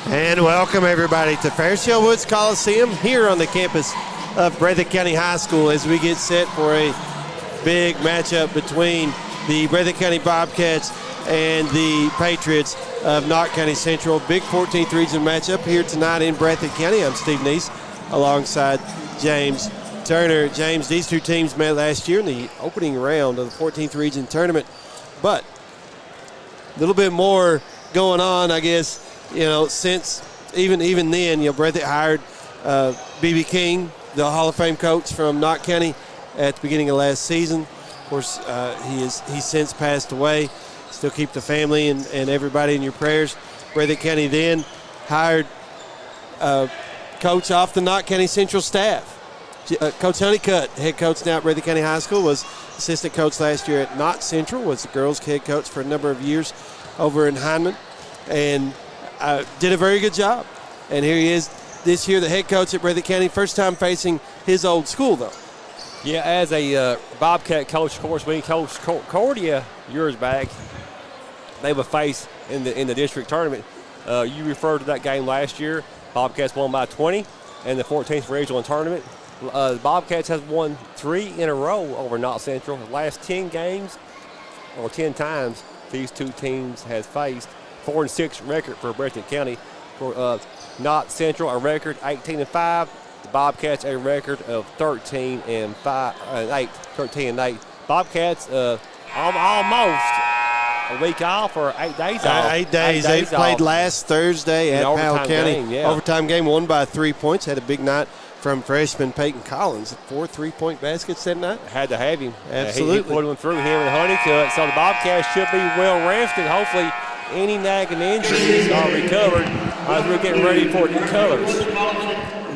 And welcome everybody to Fairfield Woods Coliseum here on the campus of Breathitt County High School as we get set for a big matchup between the Breathitt County Bobcats and the Patriots of Knott County Central. Big 14th region matchup here tonight in Breathitt County. I'm Steve Neese alongside James Turner. James, these two teams met last year in the opening round of the 14th region tournament, but a little bit more going on, I guess. Since even then, Breathitt hired B.B. King, the Hall of Fame coach from Knott County, at the beginning of last season. Of course, he's since passed away. Still keep the family and everybody in your prayers. Breathitt County then hired a coach off the Knott County Central staff. Coach Honeycutt, head coach now at Breathitt County High School, was assistant coach last year at Knott Central, was the girls' head coach for a number of years over in Hindman, and did a very good job. And here he is this year, the head coach at Breathitt County, first time facing his old school, though. Yeah, as a Bobcat coach, of course, we coached Concordia years back. They would face in the district tournament. You referred to that game last year. Bobcats won by 20 in the 14th regional tournament. The Bobcats has won 3 in a row over Knott Central. The last 10 games, or 10 times, these two teams has faced. 4-6 record for Breathitt County. For Knott Central, a record 18-5. The Bobcats a record of 13-8. Bobcats almost a week off or 8 days off. 8 days. They played last Thursday at Powell County. Game, yeah. Overtime game, won by 3 points. Had a big night from freshman Peyton Collins. 4 3-point baskets that night. Had to have him. Absolutely. He put one through him and Honeycutt. So the Bobcats should be well rested. Hopefully any nagging injuries are recovered as we're getting ready for the colors.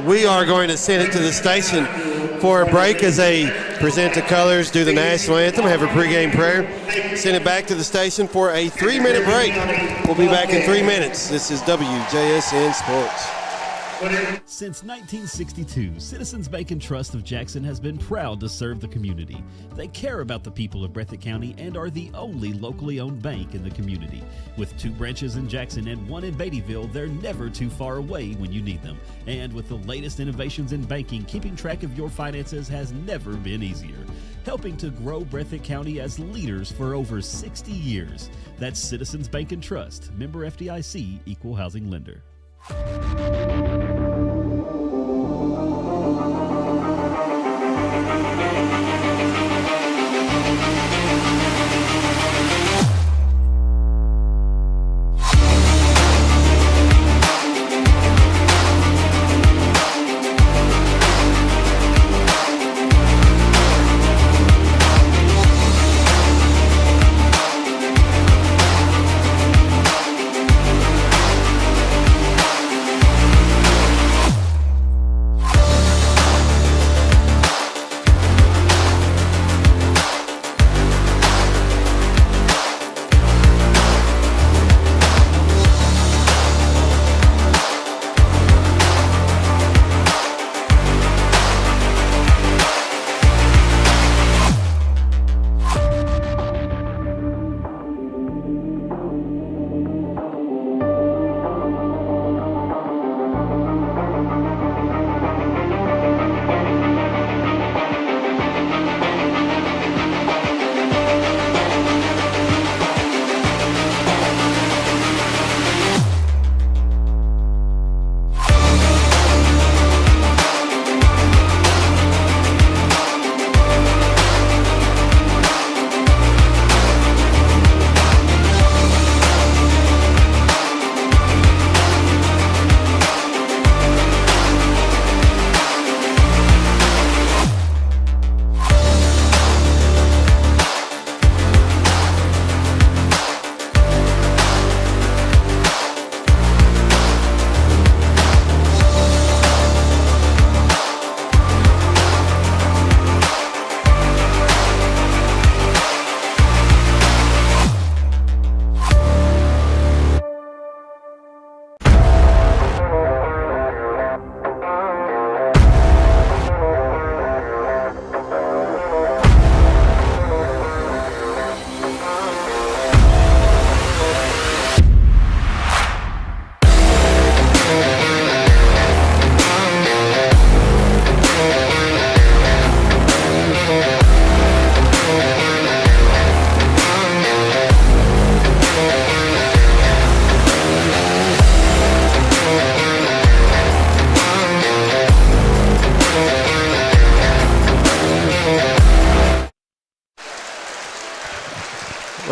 We are going to send it to the station for a break as they present the colors, do the national anthem, have a pregame prayer, send it back to the station for a 3-minute break. We'll be back in 3 minutes. This is WJSN Sports. Since 1962, Citizens Bank and Trust of Jackson has been proud to serve the community. They care about the people of Breathitt County and are the only locally owned bank in the community. With 2 branches in Jackson and 1 in Beattyville, they're never too far away when you need them. And with the latest innovations in banking, keeping track of your finances has never been easier. Helping to grow Breathitt County as leaders for over 60 years. That's Citizens Bank and Trust, member FDIC, equal housing lender.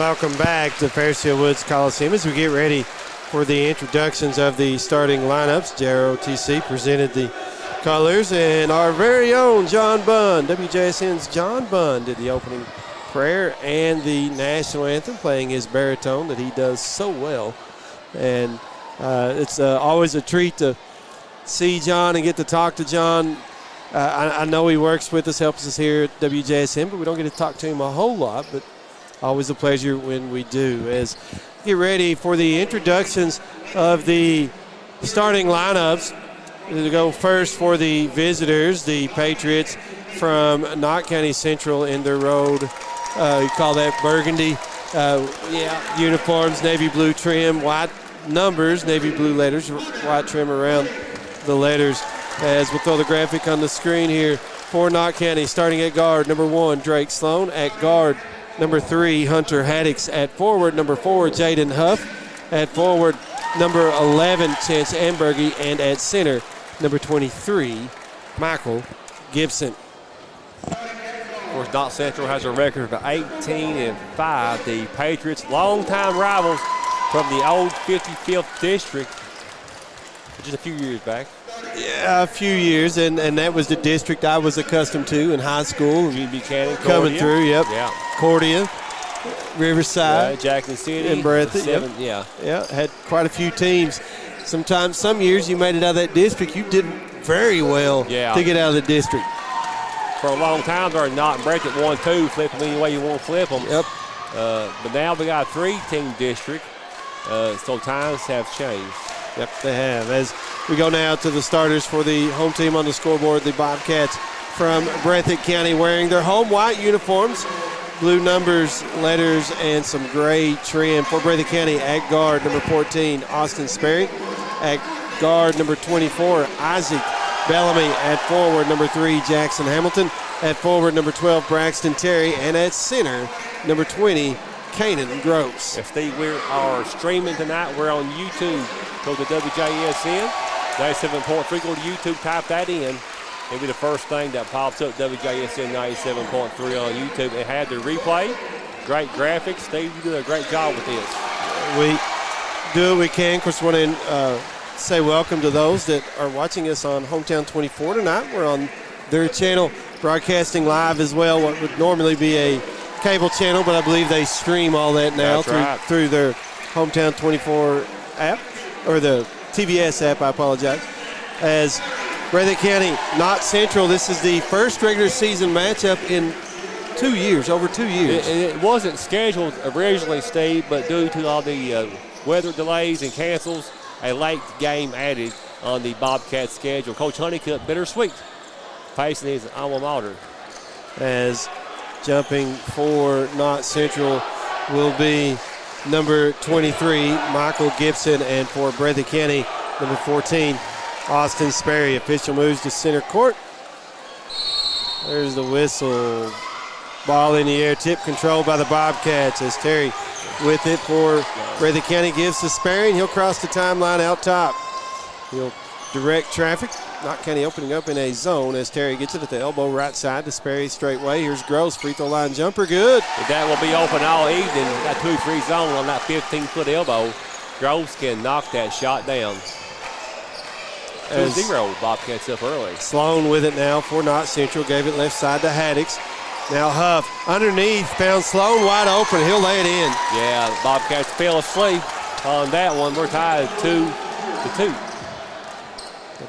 Welcome back to Fairfield Woods Coliseum as we get ready for the introductions of the starting lineups. JROTC presented the colors, and our very own John Bunn, WJSN's John Bunn, did the opening prayer and the national anthem, playing his baritone that he does so well. And it's always a treat to see John and get to talk to John. I know he works with us, helps us here at WJSN, but we don't get to talk to him a whole lot, but always a pleasure when we do. As we get ready for the introductions of the starting lineups, to go first for the visitors, the Patriots from Knott County Central in their road. You call that burgundy uniforms, navy blue trim, white numbers, navy blue letters, white trim around the letters. As we'll throw the graphic on the screen here for Knott County, starting at guard, number 1, Drake Sloan. At guard, number 3, Hunter Haddix. At forward, number 4, Jaden Huff. At forward, number 11, Chance Ambergy. And at center, number 23, Michael Gibson. Of course, Knott Central has a record of 18-5. The Patriots, longtime rivals from the old 55th district, just a few years back. Yeah, a few years, and that was the district I was accustomed to in high school. Buchanan, coming through, yep. Yeah. Cordia, Riverside, Jackson City, and Breathitt. Yeah, had quite a few teams. Sometimes, some years you made it out of that district, you did very well to get out of the district. For a long time, there are Knott and Breathitt 1-2, flip them any way you want to flip them. Yep. But now we got a 3-team district, so times have changed. Yep, they have. As we go now to the starters for the home team on the scoreboard, the Bobcats from Breathitt County, wearing their home white uniforms, blue numbers, letters, and some gray trim. For Breathitt County, at guard, number 14, Austin Sperry. At guard, number 24, Isaac Bellamy. At forward, number 3, Jackson Hamilton. At forward, number 12, Braxton Terry. And at center, number 20, Kanan Gross. If we are streaming tonight, we're on YouTube. Go to WJSN, 97.3. Go to YouTube, type that in. It'll be the first thing that pops up, WJSN 97.3 on YouTube. It had the replay, great graphics. Steve, you do a great job with this. We do what we can. Of course, want to say welcome to those that are watching us on Hometown 24 tonight. We're on their channel, broadcasting live as well, what would normally be a cable channel, but I believe they stream all that now through their Hometown 24 app, or the TVS app, I apologize. As Breathitt County, Knott Central, this is the first regular season matchup in 2 years, over 2 years. It wasn't scheduled originally, Steve, but due to all the weather delays and cancels, a late game added on the Bobcats schedule. Coach Honeycutt, bittersweet, facing his alma mater. As jumping for Knott Central will be number 23, Michael Gibson, and for Breathitt County, number 14, Austin Sperry. Official moves to center court. There's the whistle. Ball in the air, tip controlled by the Bobcats as Terry with it for Breathitt County gives to Sperry, and he'll cross the timeline out top. He'll direct traffic. Knott County opening up in a zone as Terry gets it at the elbow right side to Sperry straightway. Here's Gross, free throw line jumper, good. That will be open all evening. That 2-3 zone on that 15-foot elbow. Gross can knock that shot down. 2-0, Bobcats up early. Sloan with it now for Knott Central, gave it left side to Haddix. Now Huff underneath, found Sloan wide open. He'll lay it in. Yeah, the Bobcats fell asleep on that one. We're tied 2-2.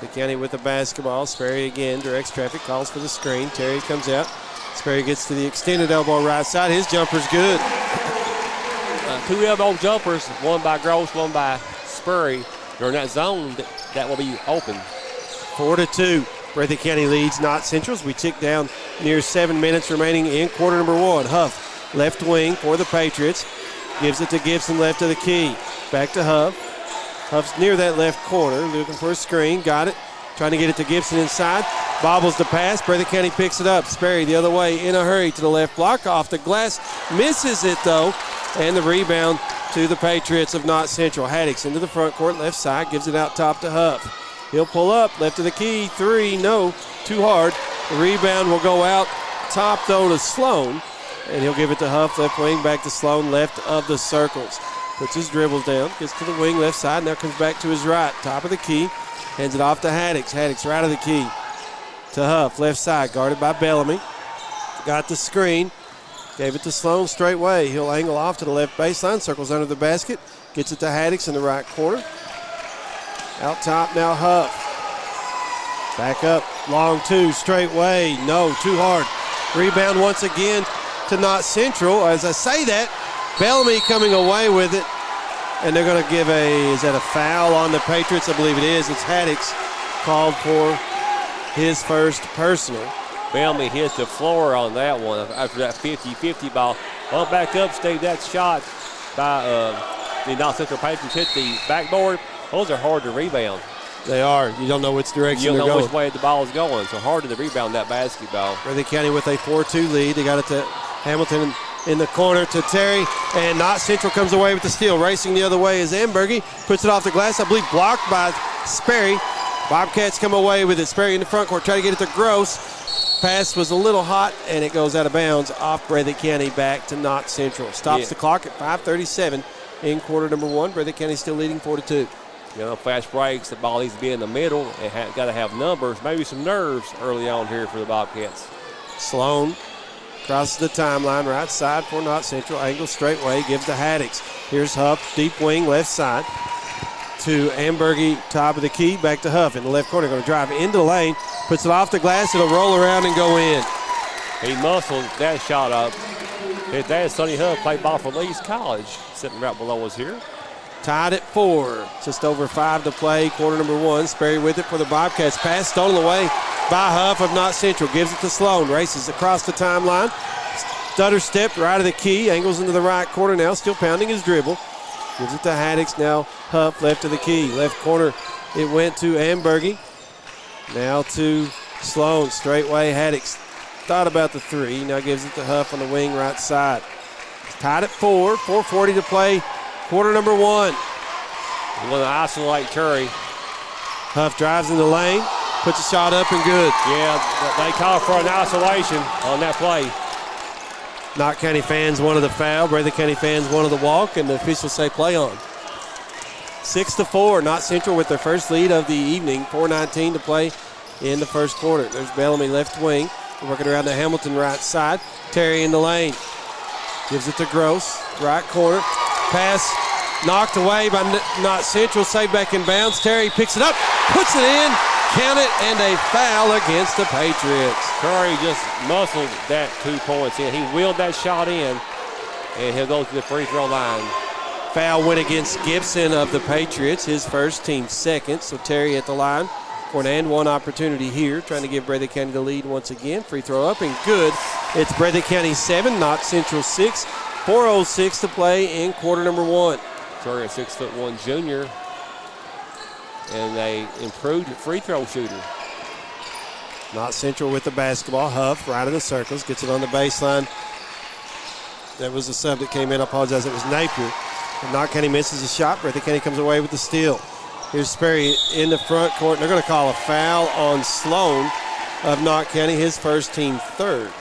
The County with the basketball. Sperry again directs traffic, calls for the screen. Terry comes out. Sperry gets to the extended elbow right side. His jumper's good. 2 elbow jumpers, one by Gross, one by Spurry. During that zone, that will be open. 4-2. Breathitt County leads Knott Central. We tick down near 7 minutes remaining in quarter number 1. Huff, left wing for the Patriots. Gives it to Gibson, left of the key. Back to Huff. Huff's near that left corner, looking for a screen. Got it. Trying to get it to Gibson inside. Bobbles the pass. Breathitt County picks it up. Sperry the other way in a hurry to the left block. Off the glass. Misses it, though. And the rebound to the Patriots of Knott Central. Haddix into the front court, left side. Gives it out top to Huff. He'll pull up. Left of the key. 3. No. Too hard. The rebound will go out top, though, to Sloan. and he'll give it to Huff, left wing, back to Sloan, left of the circles. Puts his dribbles down, gets to the wing, left side, now comes back to his right, top of the key, hands it off to Haddix. Haddix right of the key to Huff, left side, guarded by Bellamy. Got the screen, gave it to Sloan straight way. He'll angle off to the left baseline, circles under the basket, gets it to Haddix in the right corner. Out top now Huff. Back up, long two, straight way, no, too hard. Rebound once again to Knott Central. As I say that, Bellamy coming away with it, and they're going to give is that a foul on the Patriots? I believe it is. It's Haddix called for his first personal. Bellamy hit the floor on that one after that 50-50 ball. Well, back up, Steve, that shot by the Knott Central Patriots hit the backboard. Those are hard to rebound. They are. You don't know which direction you they're don't know going. which way the ball is going, so hard to rebound that basketball. Breathitt County with a 4-2 lead. They got it to Hamilton in the corner to Terry, and Knott Central comes away with the steal. Racing the other way is Ambergy. Puts it off the glass, I believe blocked by Sperry. Bobcats come away with it. Sperry in the front court, try to get it to Gross. Pass was a little hot, and it goes out of bounds off Breathitt County back to Knott Central. Stops the clock at 5:37 in quarter number one. Breathitt County still leading 4-2. You know, fast breaks, the ball needs to be in the middle and got to have numbers, maybe some nerves early on here for the Bobcats. Sloan crosses the timeline, right side for Knott Central. Angle straight way, gives to Haddix. Here's Huff, deep wing, left side to Ambergy, top of the key, back to Huff in the left corner. Going to drive into the lane, puts it off the glass. It'll roll around and go in. He muscled that shot up. His dad, Sonny Huff, played ball for Lee's College, sitting right below us here. Tied at 4. Just over 5 to play. Quarter number one. Sperry with it for the Bobcats. Pass stolen away by Huff of Knott Central. Gives it to Sloan. Races across the timeline. Stutter step right of the key. Angles into the right corner now. Still pounding his dribble. Gives it to Haddix. Now Huff left of the key. Left corner. It went to Ambergy. Now to Sloan. Straight way. Haddix thought about the three. Now gives it to Huff on the wing right side. It's tied at 4. 4:40 to play. Quarter number one. You want to isolate Curry. Huff drives in the lane, puts a shot up and good. Yeah, they call for an isolation on that play. Knott County fans wanted the foul. Breathitt County fans wanted the walk, and the officials say play on. 6-4. Knott Central with their first lead of the evening. 4:19 to play in the first quarter. There's Bellamy left wing, working around the Hamilton right side. Terry in the lane. Gives it to Gross, right corner. Pass knocked away by Knott Central, saved back in bounds. Terry picks it up, puts it in, count it, and a foul against the Patriots. Curry just muscled that 2 points in. He wheeled that shot in, and he'll go to the free throw line. Foul went against Gibson of the Patriots, his first, team second. So Terry at the line for an and one opportunity here, trying to give Breathitt County the lead once again. Free throw up and good. It's Breathitt County 7, Knott Central 6. 4:06 to play in quarter number one. Curry, a 6'1" junior, and a improved free throw shooter. Knott Central with the basketball. Huff right in the circles, gets it on the baseline. That was the sub that came in. I apologize. It was Napier. And Knott County misses a shot. Breathitt County comes away with the steal. Here's Sperry in the front court. They're going to call a foul on Sloan of Knott County, his first, team third.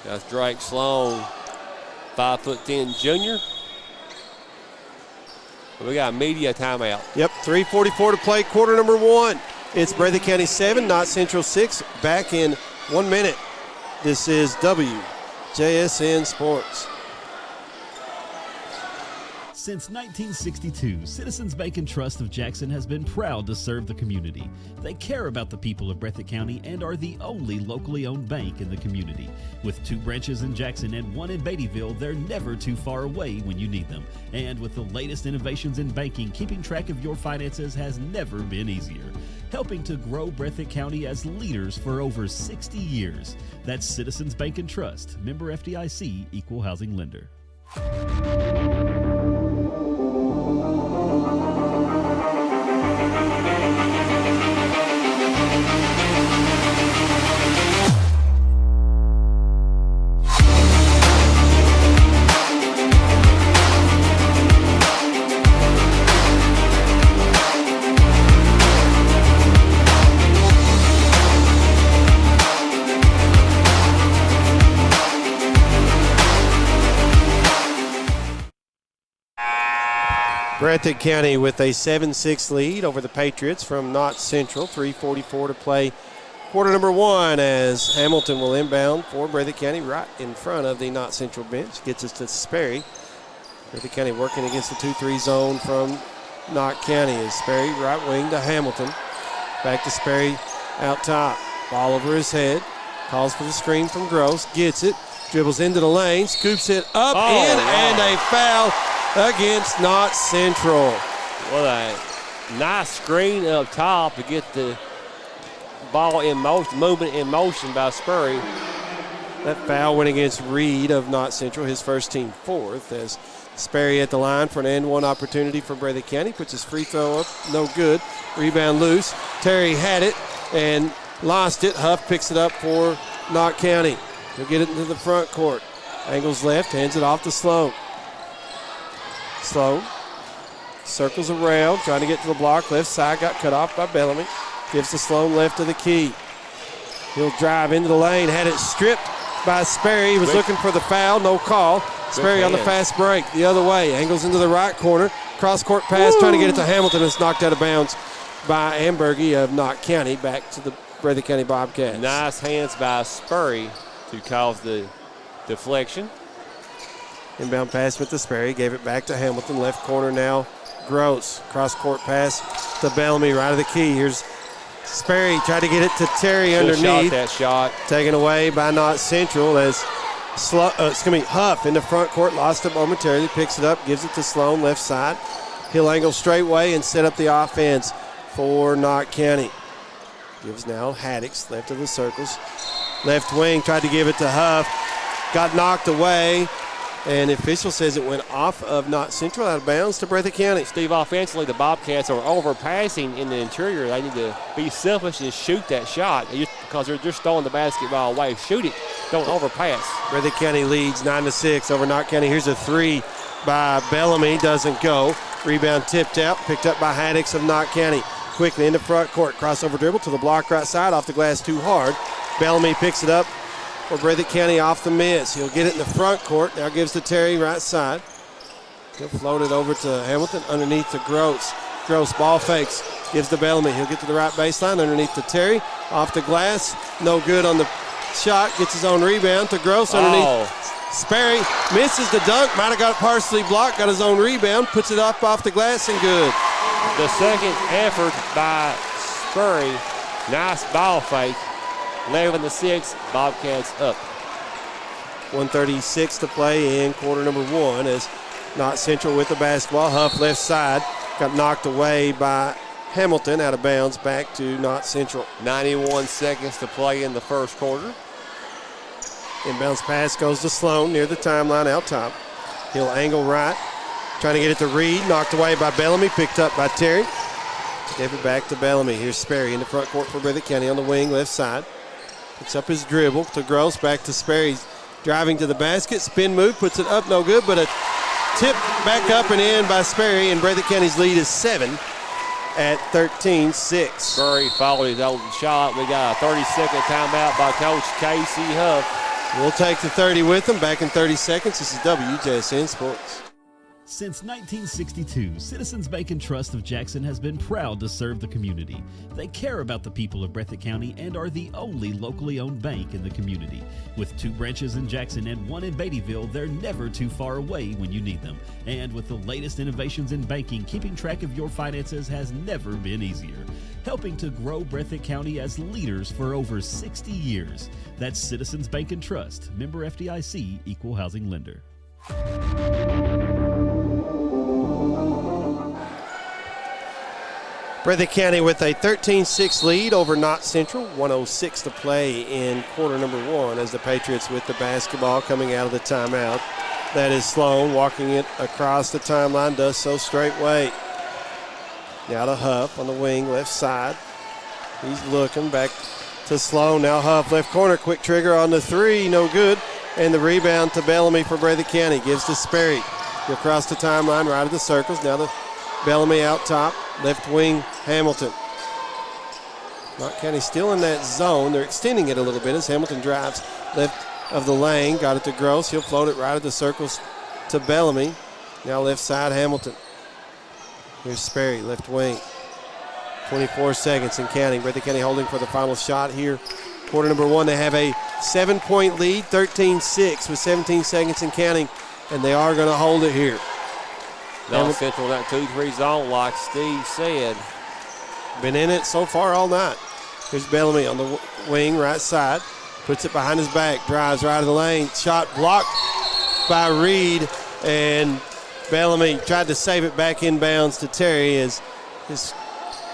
That's Drake Sloan, 5'10" junior. We got a media timeout. Yep, 3:44 to play, quarter number one. It's Breathitt County 7, Knott Central 6. Back in 1 minute. This is WJSN Sports. Since 1962, Citizens Bank and Trust of Jackson has been proud to serve the community. They care about the people of Breathitt County and are the only locally owned bank in the community. With 2 branches in Jackson and 1 in Beattyville, they're never too far away when you need them. And with the latest innovations in banking, keeping track of your finances has never been easier. Helping to grow Breathitt County as leaders for over 60 years. That's Citizens Bank and Trust, member FDIC, equal housing lender. Breathitt County with a 7-6 lead over the Patriots from Knott Central. 3:44 to play. Quarter number one as Hamilton will inbound for Breathitt County right in front of the Knott Central bench. Gets us to Sperry. Breathitt County working against the 2-3 zone from Knott County as Sperry right wing to Hamilton. Back to Sperry out top. Ball over his head. Calls for the screen from Gross. Gets it. Dribbles into the lane. Scoops it up and a foul against Knott Central. What a nice screen up top to get the ball in motion, movement in motion by Sperry. That foul went against Reed of Knott Central, his first team fourth, as Sperry at the line for an and one opportunity for Breathitt County. Puts his free throw up, no good. Rebound loose. Terry had it and lost it. Huff picks it up for Knott County. He'll get it into the front court. Angles left, hands it off to Sloan. Sloan circles around, trying to get to the block. Left side got cut off by Bellamy. Gives to Sloan left of the key. He'll drive into the lane, had it stripped by Sperry. He was looking for the foul, no call. Sperry on the fast break the other way. Angles into the right corner. Cross-court pass, trying to get it to Hamilton. It's knocked out of bounds by Ambergy of Knott County. Back to the Breathitt County Bobcats. Nice hands by Sperry to cause the deflection. Inbound pass with the Sperry. Gave it back to Hamilton. Left corner now. Gross. Cross-court pass to Bellamy right of the key. Here's Sperry tried to get it to Terry underneath. That shot. Taken away by Knott Central as Huff in the front court. Lost it momentarily. Picks it up. Gives it to Sloan left side. He'll angle straight way and set up the offense for Knott County. Gives now Haddix left of the circles. Left wing tried to give it to Huff. Got knocked away. And the official says it went off of Knott Central out of bounds to Breathitt County. Steve, offensively, the Bobcats are overpassing in the interior. They need to be selfish and shoot that shot because they're just throwing the basketball away. Shoot it. Don't overpass. Breathitt County leads 9-6 over Knott County. Here's a three by Bellamy. Doesn't go. Rebound tipped out. Picked up by Haddix of Knott County. Quickly into front court. Crossover dribble to the block right side. Off the glass too hard. Bellamy picks it up for Breathitt County off the miss. He'll get it in the front court. Now gives to Terry right side. He'll float it over to Hamilton underneath to Gross. Gross ball fakes. Gives to Bellamy. He'll get to the right baseline underneath to Terry. Off the glass. No good on the shot. Gets his own rebound to Gross underneath. Sperry misses the dunk. Might have got it partially blocked. Got his own rebound. Puts it off the glass and good. The second effort by Sperry. Nice ball fake. 11-6, Bobcats up. 1:36 to play in quarter number one as Knott Central with the basketball. Huff left side. Got knocked away by Hamilton out of bounds back to Knott Central. 91 seconds to play in the first quarter. Inbounds pass goes to Sloan near the timeline out top. He'll angle right. Trying to get it to Reed. Knocked away by Bellamy. Picked up by Terry. Gave it back to Bellamy. Here's Sperry in the front court for Breathitt County on the wing left side. Picks up his dribble to Gross, back to Sperry. Driving to the basket, spin move, puts it up, no good, but a tip back up and in by Sperry, and Breathitt County's lead is 7 at 13-6. Sperry followed his own shot. We got a 30-second timeout by Coach Casey Huff. We'll take the 30 with them. Back in 30 seconds. This is WJSN Sports. Since 1962, Citizens Bank and Trust of Jackson has been proud to serve the community. They care about the people of Breathitt County and are the only locally owned bank in the community. With 2 branches in Jackson and 1 in Beattyville, they're never too far away when you need them. And with the latest innovations in banking, keeping track of your finances has never been easier. Helping to grow Breathitt County as leaders for over 60 years. That's Citizens Bank and Trust, member FDIC, equal housing lender. Breathitt County with a 13-6 lead over Knott Central. 1:06 to play in quarter number one as the Patriots with the basketball coming out of the timeout. That is Sloan walking it across the timeline, does so straightway. Now to Huff on the wing, left side. He's looking back to Sloan. Now Huff, left corner, quick trigger on the three, no good. And the rebound to Bellamy for Breathitt County. Gives to Sperry. Across the timeline, right of the circles. Now to Bellamy out top. Left wing, Hamilton. Knott County still in that zone. They're extending it a little bit as Hamilton drives left of the lane. Got it to Gross. He'll float it right at the circles to Bellamy. Now left side, Hamilton. Here's Sperry, left wing. 24 seconds and counting. Breathitt County holding for the final shot here. Quarter number one, they have a 7-point lead, 13-6 with 17 seconds and counting, and they are going to hold it here. Knott Central in that 2-3 zone, like Steve said. Been in it so far all night. Here's Bellamy on the wing, right side. Puts it behind his back, drives right of the lane. Shot blocked by Reed, and Bellamy tried to save it back inbounds to Terry as his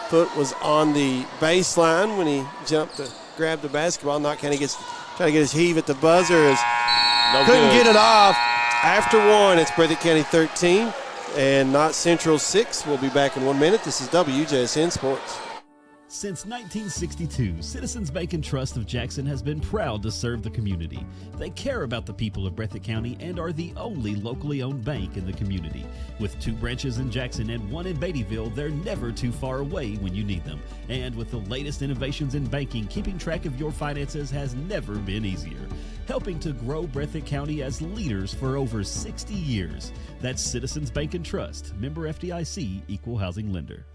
foot was on the baseline when he jumped to grab the basketball. Knott County trying to get his heave at the buzzer. Couldn't get it off. After one, it's Breathitt County 13 and Knott Central 6. We'll be back in 1 minute. This is WJSN Sports. Since 1962, Citizens Bank and Trust of Jackson has been proud to serve the community. They care about the people of Breathitt County and are the only locally owned bank in the community. With 2 branches in Jackson and 1 in Beattyville, they're never too far away when you need them. And with the latest innovations in banking, keeping track of your finances has never been easier. Helping to grow Breathitt County as leaders for over 60 years. That's Citizens Bank and Trust, member FDIC, equal housing lender.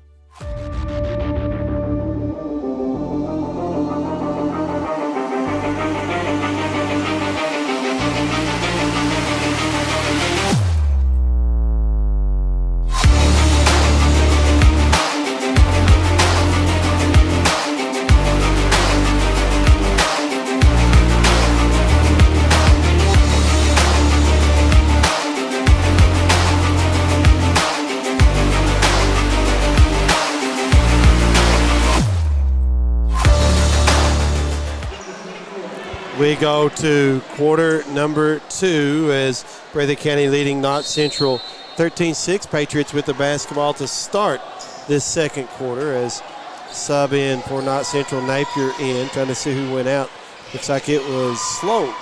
We go to quarter number 2 as Breathitt County leading Knott Central 13-6. Patriots with the basketball to start this second quarter as sub in for Knott Central. Napier in, trying to see who went out. Looks like it was Sloan.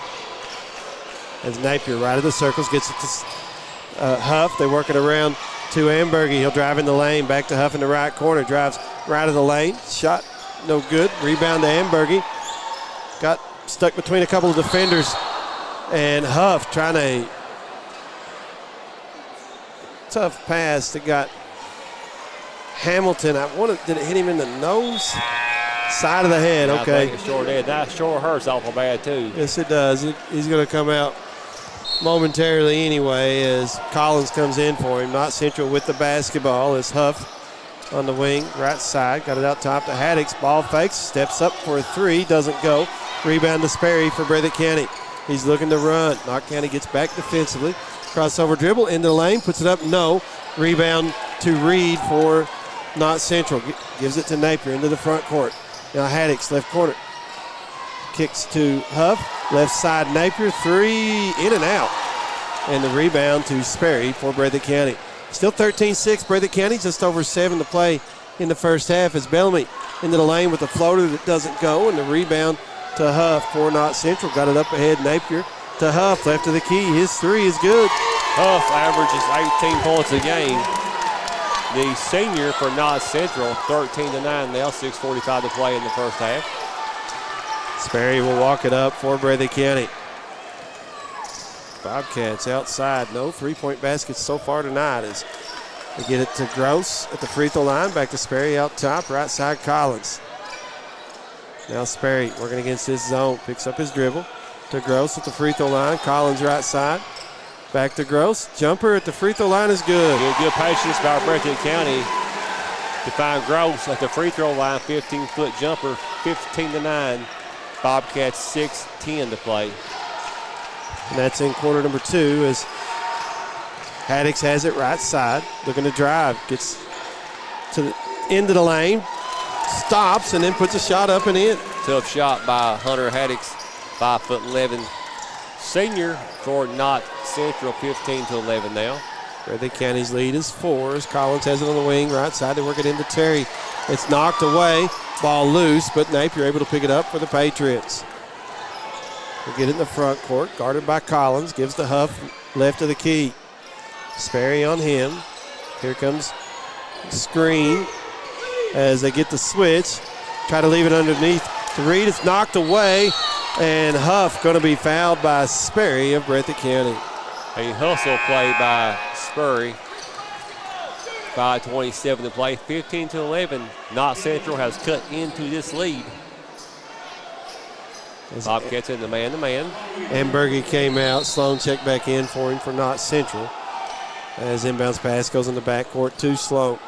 As Napier right of the circles gets it to Huff. They work it around to Ambergy. He'll drive in the lane. Back to Huff in the right corner. Drives right of the lane. Shot no good. Rebound to Ambergy. Got stuck between a couple of defenders, and Huff trying a tough pass that got Hamilton. Did it hit him in the nose? Side of the head, yeah, okay. I think it sure did. That sure hurts awful bad, too. Yes, it does. He's going to come out momentarily anyway as Collins comes in for him. Knott Central with the basketball as Huff on the wing, right side. Got it out top to Haddix. Ball fakes, steps up for a 3, doesn't go. Rebound to Sperry for Breathitt County. He's looking to run. Knott County gets back defensively. Crossover dribble into the lane, puts it up, no. Rebound to Reed for Knott Central. Gives it to Napier into the front court. Now Haddix, left corner. Kicks to Huff. Left side Napier, 3, in and out. And the rebound to Sperry for Breathitt County. Still 13-6, Breathitt County, just over 7 to play in the first half as Bellamy into the lane with a floater that doesn't go, and the rebound to Huff for Knott Central. Got it up ahead, Napier to Huff, left of the key. His 3 is good. Huff averages 18 points a game. The senior for Knott Central, 13-9 now, 6:45 to play in the first half. Sperry will walk it up for Breathitt County. Bobcats outside. No 3-point baskets so far tonight as they get it to Gross at the free throw line. Back to Sperry out top, right side Collins. Now Sperry working against his zone. Picks up his dribble to Gross at the free throw line. Collins right side. Back to Gross. Jumper at the free throw line is good. Good patience by Breathitt County to find Gross at the free throw line. 15-foot jumper, 15-9. Bobcats 6:10 to play. And that's in quarter number 2 as Haddix has it right side. Looking to drive. Gets to the end of the lane. Stops and then puts a shot up and in. Tough shot by Hunter Haddix, 5'11" senior for Knott Central, 15-11 now. Breathitt County's lead is 4 as Collins has it on the wing, right side. They work it into Terry. It's knocked away, ball loose, but Napier able to pick it up for the Patriots. We'll get it in the front court, guarded by Collins, gives to Huff, left of the key. Sperry on him. Here comes the screen as they get the switch. Try to leave it underneath to Reed. It's knocked away, and Huff going to be fouled by Sperry of Breathitt County. A hustle play by Sperry. 5:27 to play, 15-11. Knott Central has cut into this lead. Bobcats in the man-to-man. And Berge came out. Sloan checked back in for him for Knott Central. As inbounds pass goes in the backcourt to Sloan.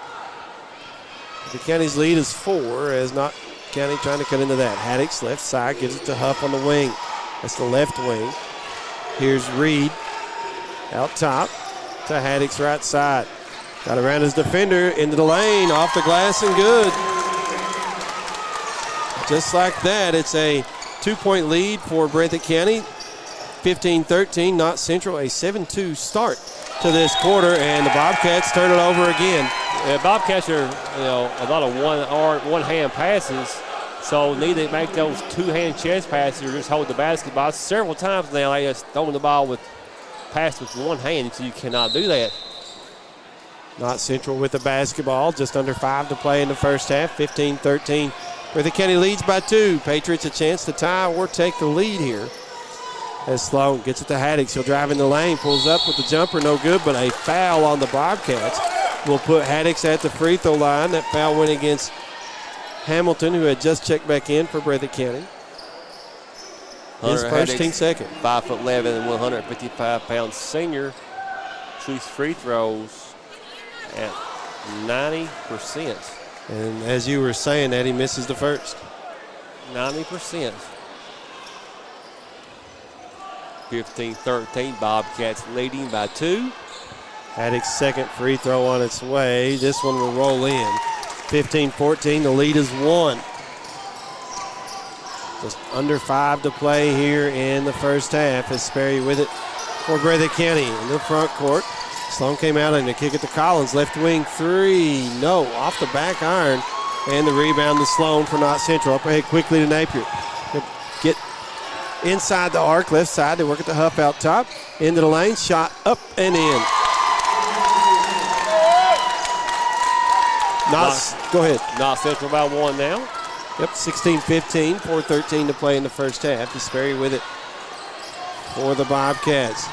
The County's lead is 4 as Knott County trying to cut into that. Haddix left side gives it to Huff on the wing. That's the left wing. Here's Reed out top to Haddix right side. Got around his defender into the lane, off the glass and good. Just like that, it's a 2-point lead for Breathitt County. 15-13, Knott Central, a 7-2 start to this quarter, and the Bobcats turn it over again. Yeah, Bobcats are, a lot of one-hand passes, so need to make those two-hand chest passes or just hold the basketball. Several times now they just throwing the ball with pass with one hand, so you cannot do that. Knott Central with the basketball, just under 5 to play in the first half, 15-13. Breathitt County leads by 2. Patriots a chance to tie or take the lead here. As Sloan gets it to Haddix, he'll drive in the lane, pulls up with the jumper, no good, but a foul on the Bobcats will put Haddix at the free throw line. That foul went against Hamilton, who had just checked back in for Breathitt County. His first, team second. 5'11" and 155-pound senior shoots free throws at 90%. And as you were saying that, he misses the first. 90%. 15-13, Bobcats leading by 2. Haddix's second free throw on its way. This one will roll in. 15-14, the lead is 1. Just under 5 to play here in the first half as Sperry with it for Breathitt County in the front court. Sloan came out and the kick it to Collins. Left wing 3. No, off the back iron. And the rebound to Sloan for Knott Central. Up ahead quickly to Napier. Get inside the arc, left side. They work at the Huff out top. Into the lane, shot up and in. Go ahead. Knott Central by 1 now. Yep, 16-15, 4:13 to play in the first half. Sperry with it for the Bobcats.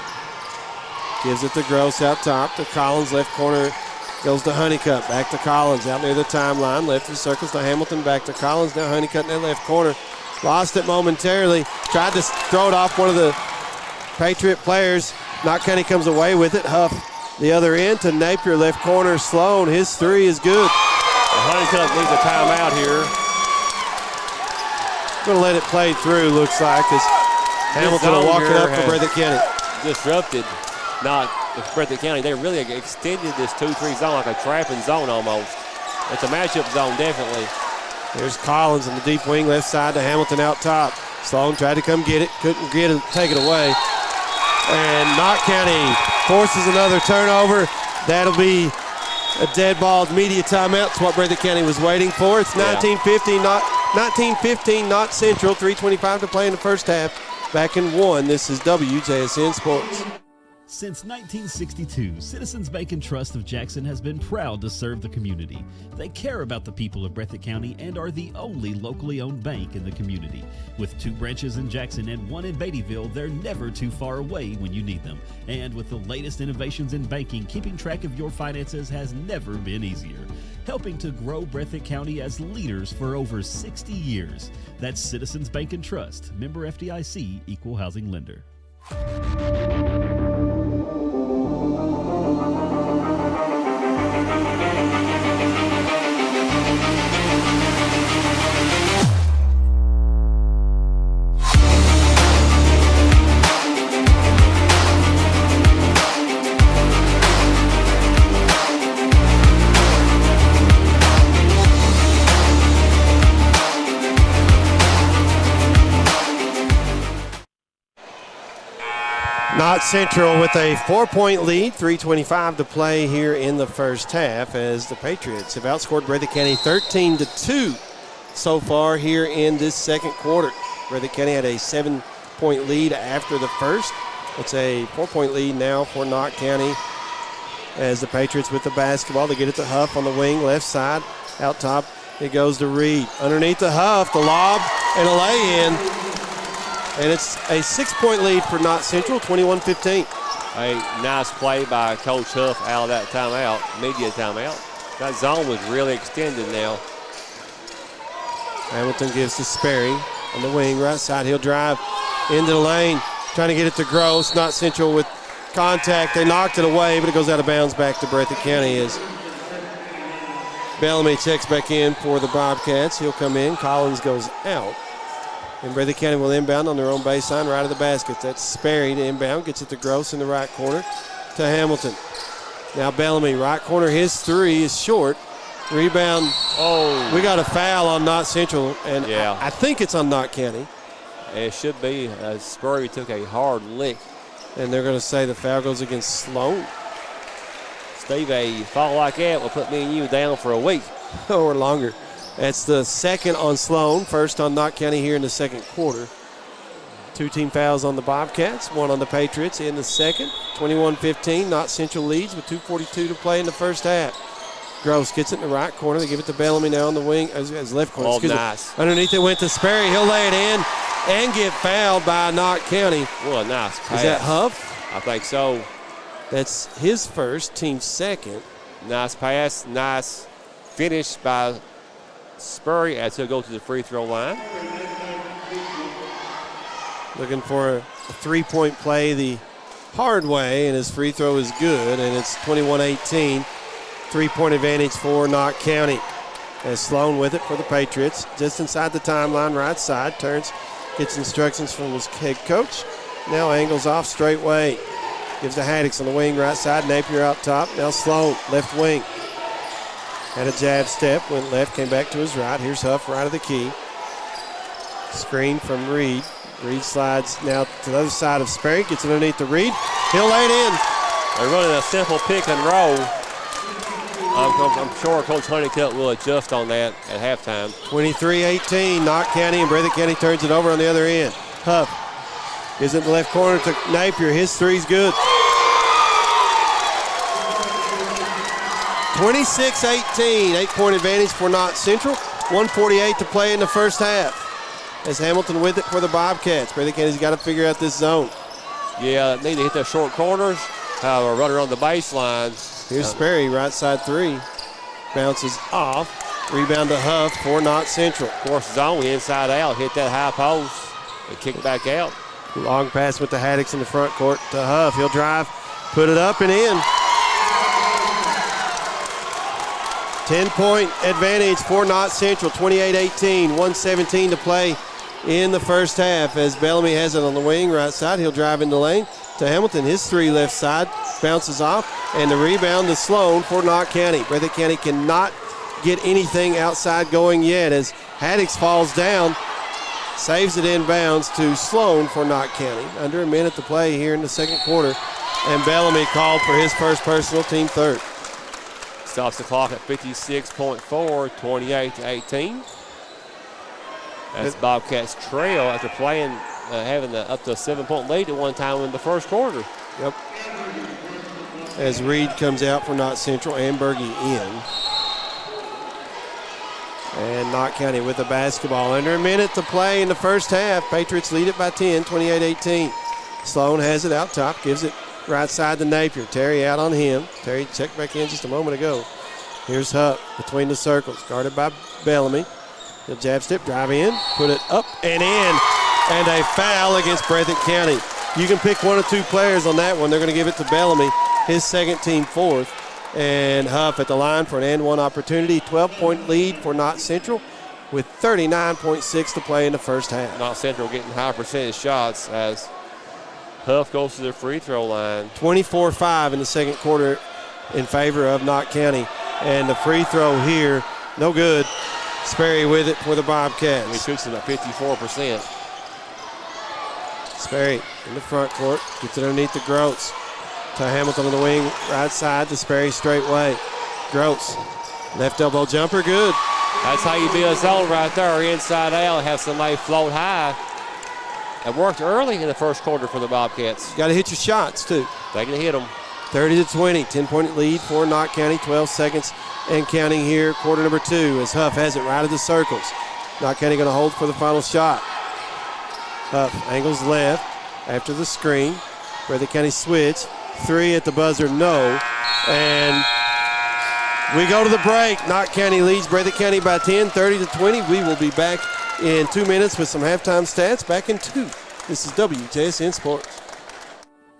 Gives it to Gross out top to Collins, left corner goes to Honeycutt. Back to Collins, out near the timeline. Left of circles to Hamilton, back to Collins. Now Honeycutt in that left corner. Lost it momentarily. Tried to throw it off one of the Patriot players. Knott County comes away with it. Huff the other end to Napier, left corner. Sloan, his 3 is good. Honeycutt needs a timeout here. Going to let it play through, looks like, as Hamilton will walk it up for Breathitt County. Disrupted. Not Breathitt County. They really extended this 2-3 zone like a trapping zone almost. It's a matchup zone, definitely. There's Collins in the deep wing, left side to Hamilton out top. Sloan tried to come get it, couldn't get it, take it away. And Knott County forces another turnover. That'll be a dead ball media timeout. It's what Breathitt County was waiting for. It's 19-15, Knott Central, 3:25 to play in the first half. Back in 1, this is WJSN Sports. Since 1962, Citizens Bank and Trust of Jackson has been proud to serve the community. They care about the people of Breathitt County and are the only locally owned bank in the community. With 2 branches in Jackson and 1 in Beattyville, they're never too far away when you need them. And with the latest innovations in banking, keeping track of your finances has never been easier. Helping to grow Breathitt County as leaders for over 60 years. That's Citizens Bank and Trust, member FDIC, equal housing lender. Knott Central with a 4-point lead, 3:25 to play here in the first half as the Patriots have outscored Breathitt County 13-2 so far here in this second quarter. Breathitt County had a 7-point lead after the first. It's a 4-point lead now for Knott County as the Patriots with the basketball. They get it to Huff on the wing, left side, out top. It goes to Reed. Underneath the Huff, the lob and a lay-in. And it's a 6-point lead for Knott Central, 21-15. A nice play by Coach Huff out of that timeout, media timeout. That zone was really extended now. Hamilton gives to Sperry on the wing, right side. He'll drive into the lane, trying to get it to Gross. Knott Central with contact. They knocked it away, but it goes out of bounds back to Breathitt County as Bellamy checks back in for the Bobcats. He'll come in. Collins goes out. And Breathitt County will inbound on their own baseline, right of the basket. That's Sperry to inbound. Gets it to Gross in the right corner to Hamilton. Now Bellamy, right corner. His three is short. Rebound. Oh. We got a foul on Knott Central, and yeah. I think it's on Knott County. It should be. Spurry took a hard lick. And they're going to say the foul goes against Sloan. Steve, a foul like that will put me and you down for a week. Or longer. That's the second on Sloan, first on Knott County here in the second quarter. 2 team fouls on the Bobcats, 1 on the Patriots in the second. 21-15, Knott Central leads with 2:42 to play in the first half. Gross gets it in the right corner. They give it to Bellamy now on the wing, as left corner. Oh, nice. Underneath it went to Sperry. He'll lay it in and get fouled by Knott County. What a nice pass. Is that Huff? I think so. That's his first, team second. Nice pass, nice finish by Spurry as he'll go to the free throw line. Looking for a three-point play the hard way, and his free throw is good, and it's 21-18. 3-point advantage for Knott County. As Sloan with it for the Patriots. Just inside the timeline, right side. Turns, gets instructions from his head coach. Now angles off straight way. Gives to Haddix on the wing, right side. Napier out top. Now Sloan, left wing. Had a jab step, went left, came back to his right. Here's Huff, right of the key. Screen from Reed. Reed slides now to the other side of Sperry. Gets it underneath the Reed. He'll lay it in. They're running a simple pick and roll. I'm sure Coach Honeycutt will adjust on that at halftime. 23-18, Knott County, and Breathitt County turns it over on the other end. Huff is in the left corner to Napier. His three's good. 26-18, 8-point advantage for Knott Central. 1:48 to play in the first half. As Hamilton with it for the Bobcats. Breathitt County's got to figure out this zone. Yeah, need to hit those short corners. A runner on the baseline. Here's Sperry, right side three. Bounces off. Rebound to Huff for Knott Central. Of course, zone inside out. Hit that high post and kick back out. Long pass with the Haddix in the front court to Huff. He'll drive, put it up and in. 10-point advantage for Knott Central. 28-18, 1:17 to play in the first half. As Bellamy has it on the wing, right side. He'll drive in the lane to Hamilton. His three left side bounces off, and the rebound to Sloan for Knott County. Breathitt County cannot get anything outside going yet as Haddix falls down, saves it inbounds to Sloan for Knott County. Under a minute to play here in the second quarter, and Bellamy called for his first personal, team third. Stops the clock at 56.4, 28-18. That's Bobcats trail after playing, having up to a 7-point lead at one time in the first quarter. Yep. As Reed comes out for Knott Central and Berge in. And Knott County with the basketball. Under a minute to play in the first half. Patriots lead it by 10, 28-18. Sloan has it out top, gives it right side to Napier. Terry out on him. Terry checked back in just a moment ago. Here's Hupp between the circles, guarded by Bellamy. He'll jab step, drive in, put it up and in. And a foul against Breathitt County. You can pick one or two players on that one. They're going to give it to Bellamy, his second, team fourth. And Huff at the line for an and-one opportunity. 12-point lead for Knott Central with 39.6 to play in the first half. Knott Central getting high percentage shots as Huff goes to the free throw line. 24-5 in the second quarter in favor of Knott County. And the free throw here, no good. Sperry with it for the Bobcats. He shoots it at 54%. Sperry in the front court, gets it underneath the Gross. To Hamilton on the wing, right side to Sperry straight way. Gross, left elbow jumper, good. That's how you build a zone right there, inside out, have somebody float high. It worked early in the first quarter for the Bobcats. Got to hit your shots, too. They can hit them. 30-20, 10-point lead for Knott County, 12 seconds and counting here, quarter number two, as Huff has it right of the circles. Knott County going to hold for the final shot. Huff angles left after the screen. Breathitt County switch. Three at the buzzer, no. And we go to the break. Knott County leads Breathitt County by 10, 30-20. We will be back in 2 minutes with some halftime stats. Back in 2. This is WJSN Sports.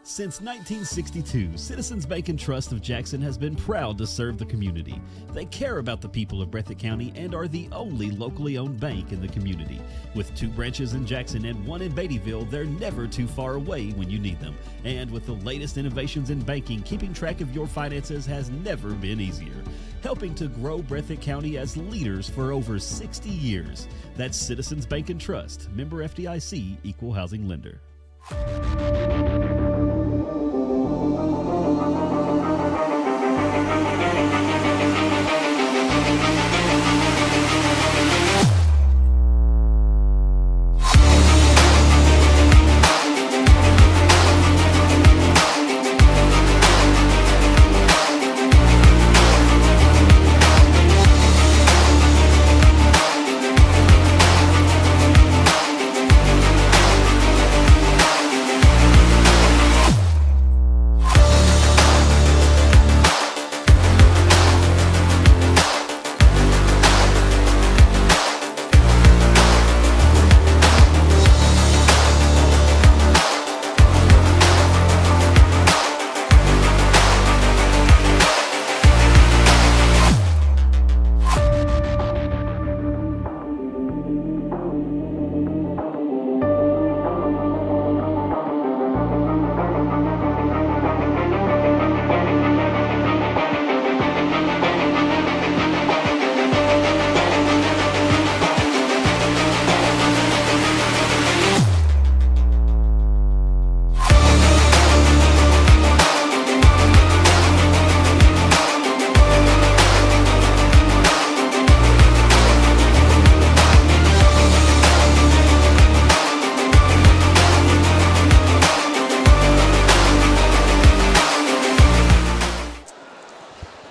Since 1962, Citizens Bank and Trust of Jackson has been proud to serve the community. They care about the people of Breathitt County and are the only locally owned bank in the community. With 2 branches in Jackson and 1 in Beattyville, they're never too far away when you need them. And with the latest innovations in banking, keeping track of your finances has never been easier. Helping to grow Breathitt County as leaders for over 60 years. That's Citizens Bank and Trust, member FDIC, equal housing lender.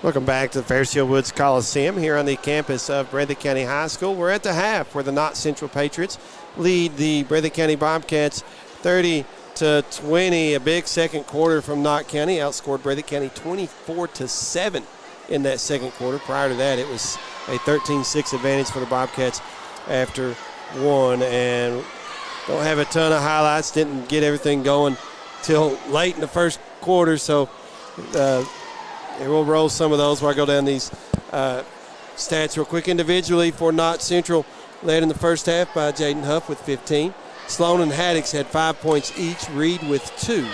Welcome back to the Fairfield Woods Coliseum here on the campus of Breathitt County High School. We're at the half where the Knott Central Patriots lead the Breathitt County Bobcats 30-20. A big second quarter from Knott County. Outscored Breathitt County 24-7 in that second quarter. Prior to that, it was a 13-6 advantage for the Bobcats after one. And don't have a ton of highlights. Didn't get everything going till late in the first quarter. So we'll roll some of those while I go down these stats real quick. Individually for Knott Central, led in the first half by Jaden Huff with 15. Sloan and Haddix had 5 points each. Reed with 2,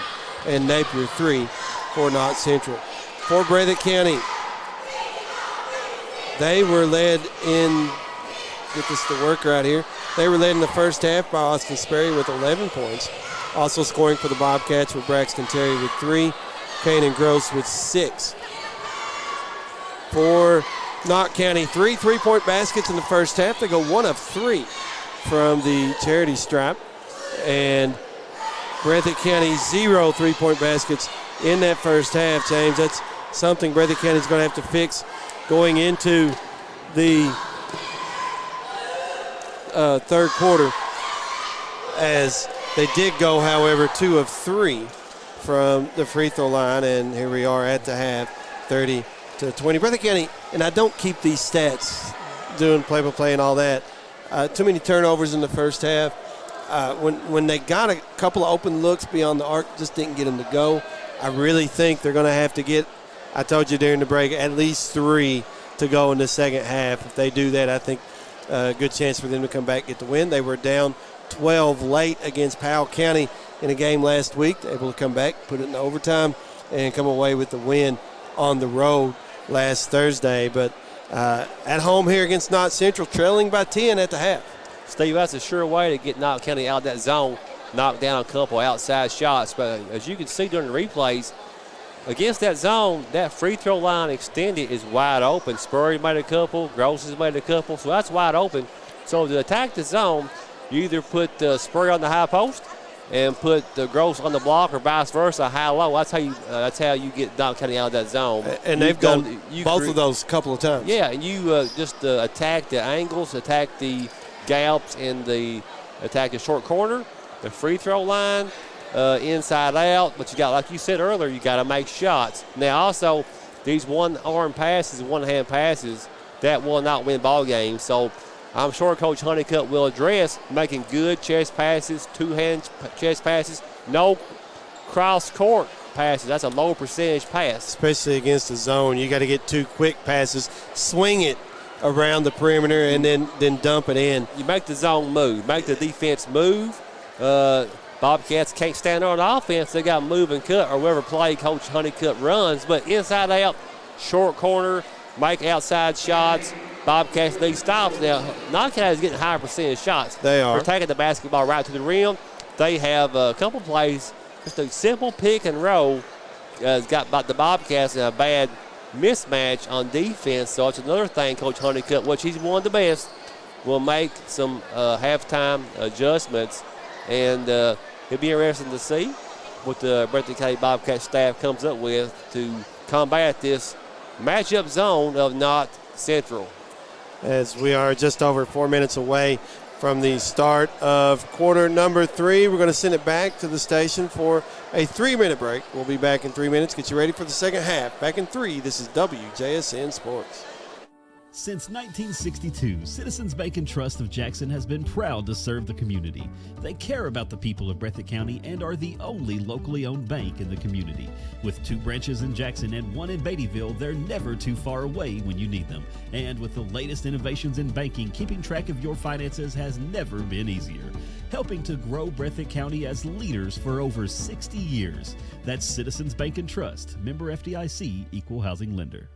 and Napier 3 for Knott Central. For Breathitt County, they were led in, get this to work right here, they were led in the first half by Austin Sperry with 11 points. Also scoring for the Bobcats were Braxton Terry with 3, Kanan Gross with 6. For Knott County, 3 3-point baskets in the first half. They go 1 of 3 from the charity stripe. And Breathitt County, 0 3-point baskets in that first half, James. That's something Breathitt County is going to have to fix going into the third quarter, as they did go, however, 2 of 3 from the free throw line. And here we are at the half, 30-20. Breathitt County, and I don't keep these stats doing play-by-play and all that. Too many turnovers in the first half. When they got a couple of open looks beyond the arc, just didn't get them to go. I really think they're going to have to get, I told you during the break, at least 3 to go in the second half. If they do that, I think a good chance for them to come back and get the win. They were down 12 late against Powell County in a game last week. Able to come back, put it in overtime, and come away with the win on the road last Thursday. But at home here against Knott Central, trailing by 10 at the half. Steve, that's a sure way to get Knott County out of that zone, knock down a couple outside shots. But as you can see during the replays, against that zone, that free throw line extended is wide open. Spurrier made a couple, Gross has made a couple, so that's wide open. So to attack the zone, you either put Spurrier on the high post and put the Gross on the block, or vice versa, high-low. That's how you get Knott County out of that zone. And they've done both of those a couple of times. Yeah, and you just attack the angles, attack the gaps, and attack the short corner, the free throw line, inside out, but you got, like you said earlier, you got to make shots. Now also, these one-arm passes, one-hand passes, that will not win ball games. So I'm sure Coach Honeycutt will address making good chest passes, two-hand chest passes, no cross-court passes. That's a low percentage pass. Especially against the zone. You got to get 2 quick passes, swing it around the perimeter, and then dump it in. You make the zone move, make the defense move. Bobcats can't stand there on offense. They got to move and cut or whatever play Coach Honeycutt runs. But inside out, short corner, make outside shots. Bobcats need stops. Now, Knott is getting higher percentage shots. They are. They're taking the basketball right to the rim. They have a couple plays, just a simple pick and roll. Has got the Bobcats in a bad mismatch on defense. So it's another thing Coach Honeycutt, which he's one of the best, will make some halftime adjustments. And it'll be interesting to see what the Breathitt County Bobcat staff comes up with to combat this matchup zone of Knott Central. As we are just over 4 minutes away from the start of quarter number 3, we're going to send it back to the station for a 3-minute break. We'll be back in 3 minutes. Get you ready for the second half. Back in 3, this is WJSN Sports. Since 1962, Citizens Bank and Trust of Jackson has been proud to serve the community. They care about the people of Breathitt County and are the only locally owned bank in the community. With 2 branches in Jackson and 1 in Beattyville, they're never too far away when you need them. And with the latest innovations in banking, keeping track of your finances has never been easier. Helping to grow Breathitt County as leaders for over 60 years. That's Citizens Bank and Trust, member FDIC, equal housing lender.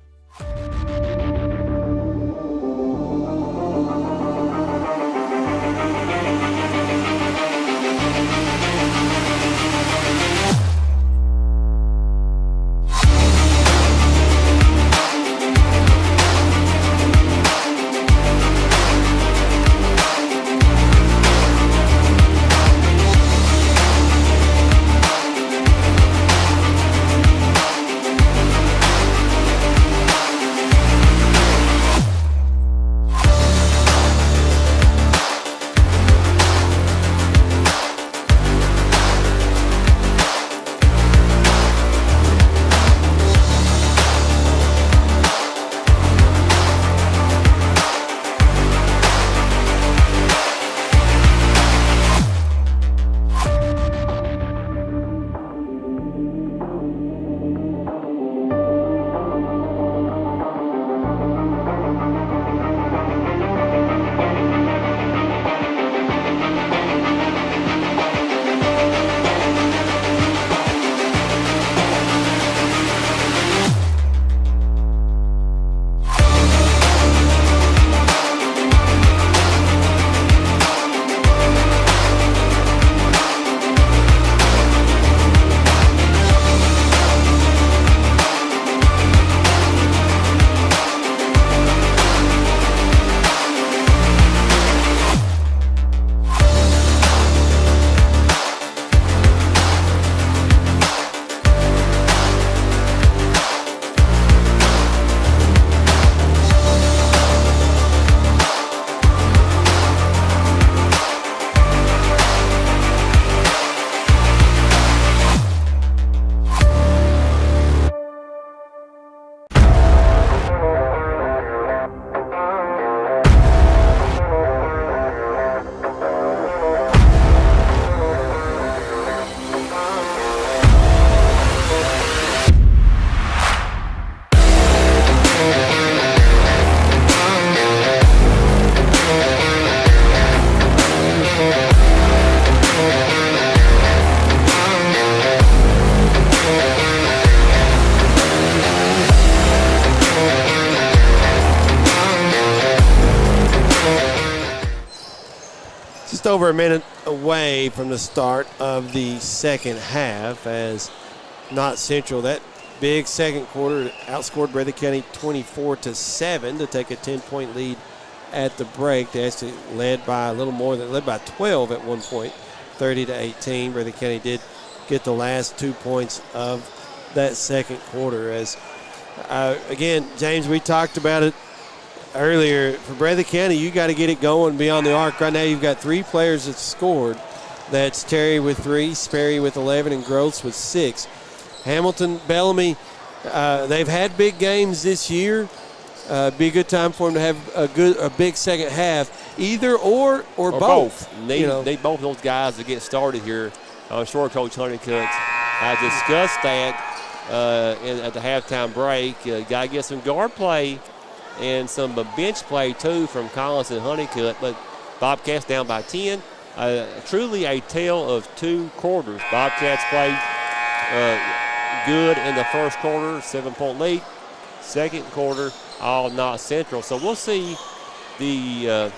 Over a minute away from the start of the second half as Knott Central, that big second quarter, outscored Breathitt County 24-7 to take a 10-point lead at the break. They actually led by 12 at one point, 30-18. Breathitt County did get the last 2 points of that second quarter. As again, James, we talked about it earlier. For Breathitt County, you got to get it going beyond the arc. Right now, you've got 3 players that scored That's Terry with 3, Sperry with 11, and Gross with 6. Hamilton, Bellamy, they've had big games this year. Be a good time for them to have a big second half, either or both. Need both of those guys to get started here. I'm sure Coach Honeycutt has discussed that at the halftime break. Got to get some guard play and some bench play, too, from Collins and Honeycutt. But Bobcats down by 10. Truly a tale of 2 quarters. Bobcats played good in the first quarter, 7-point lead. Second quarter, all Knott Central. So we'll see the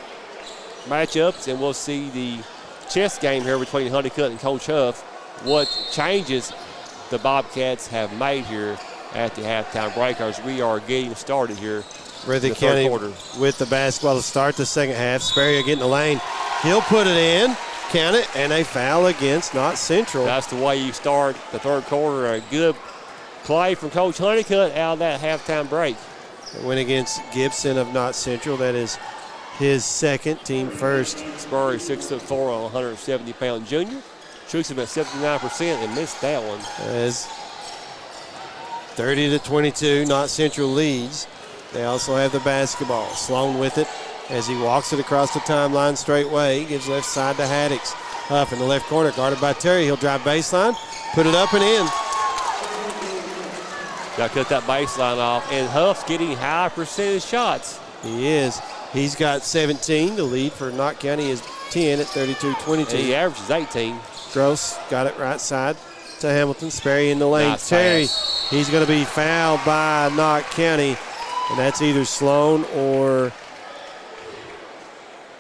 matchups, and we'll see the chess game here between Honeycutt and Coach Huff. What changes the Bobcats have made here at the halftime break as we are getting started here. Breathitt County with the basketball to start the second half. Sperry getting the lane. He'll put it in, count it, and a foul against Knott Central. That's the way you start the third quarter. A good play from Coach Honeycutt out of that halftime break. It went against Gibson of Knott Central. That is his second, team first. Spurry, 6'4" on 170-pound junior. Shoots him at 79% and missed that one. As 30-22, Knott Central leads. They also have the basketball. Sloan with it as he walks it across the timeline straight way. Gives left side to Haddix. Huff in the left corner, guarded by Terry. He'll drive baseline, put it up and in. Got to cut that baseline off. And Huff's getting high percentage shots. He is. He's got 17. The lead for Knott County is 10 at 32-22. And he averages 18. Gross got it right side to Hamilton. Sperry in the lane. Nice Terry, pass. He's going to be fouled by Knott County. And that's either Sloan or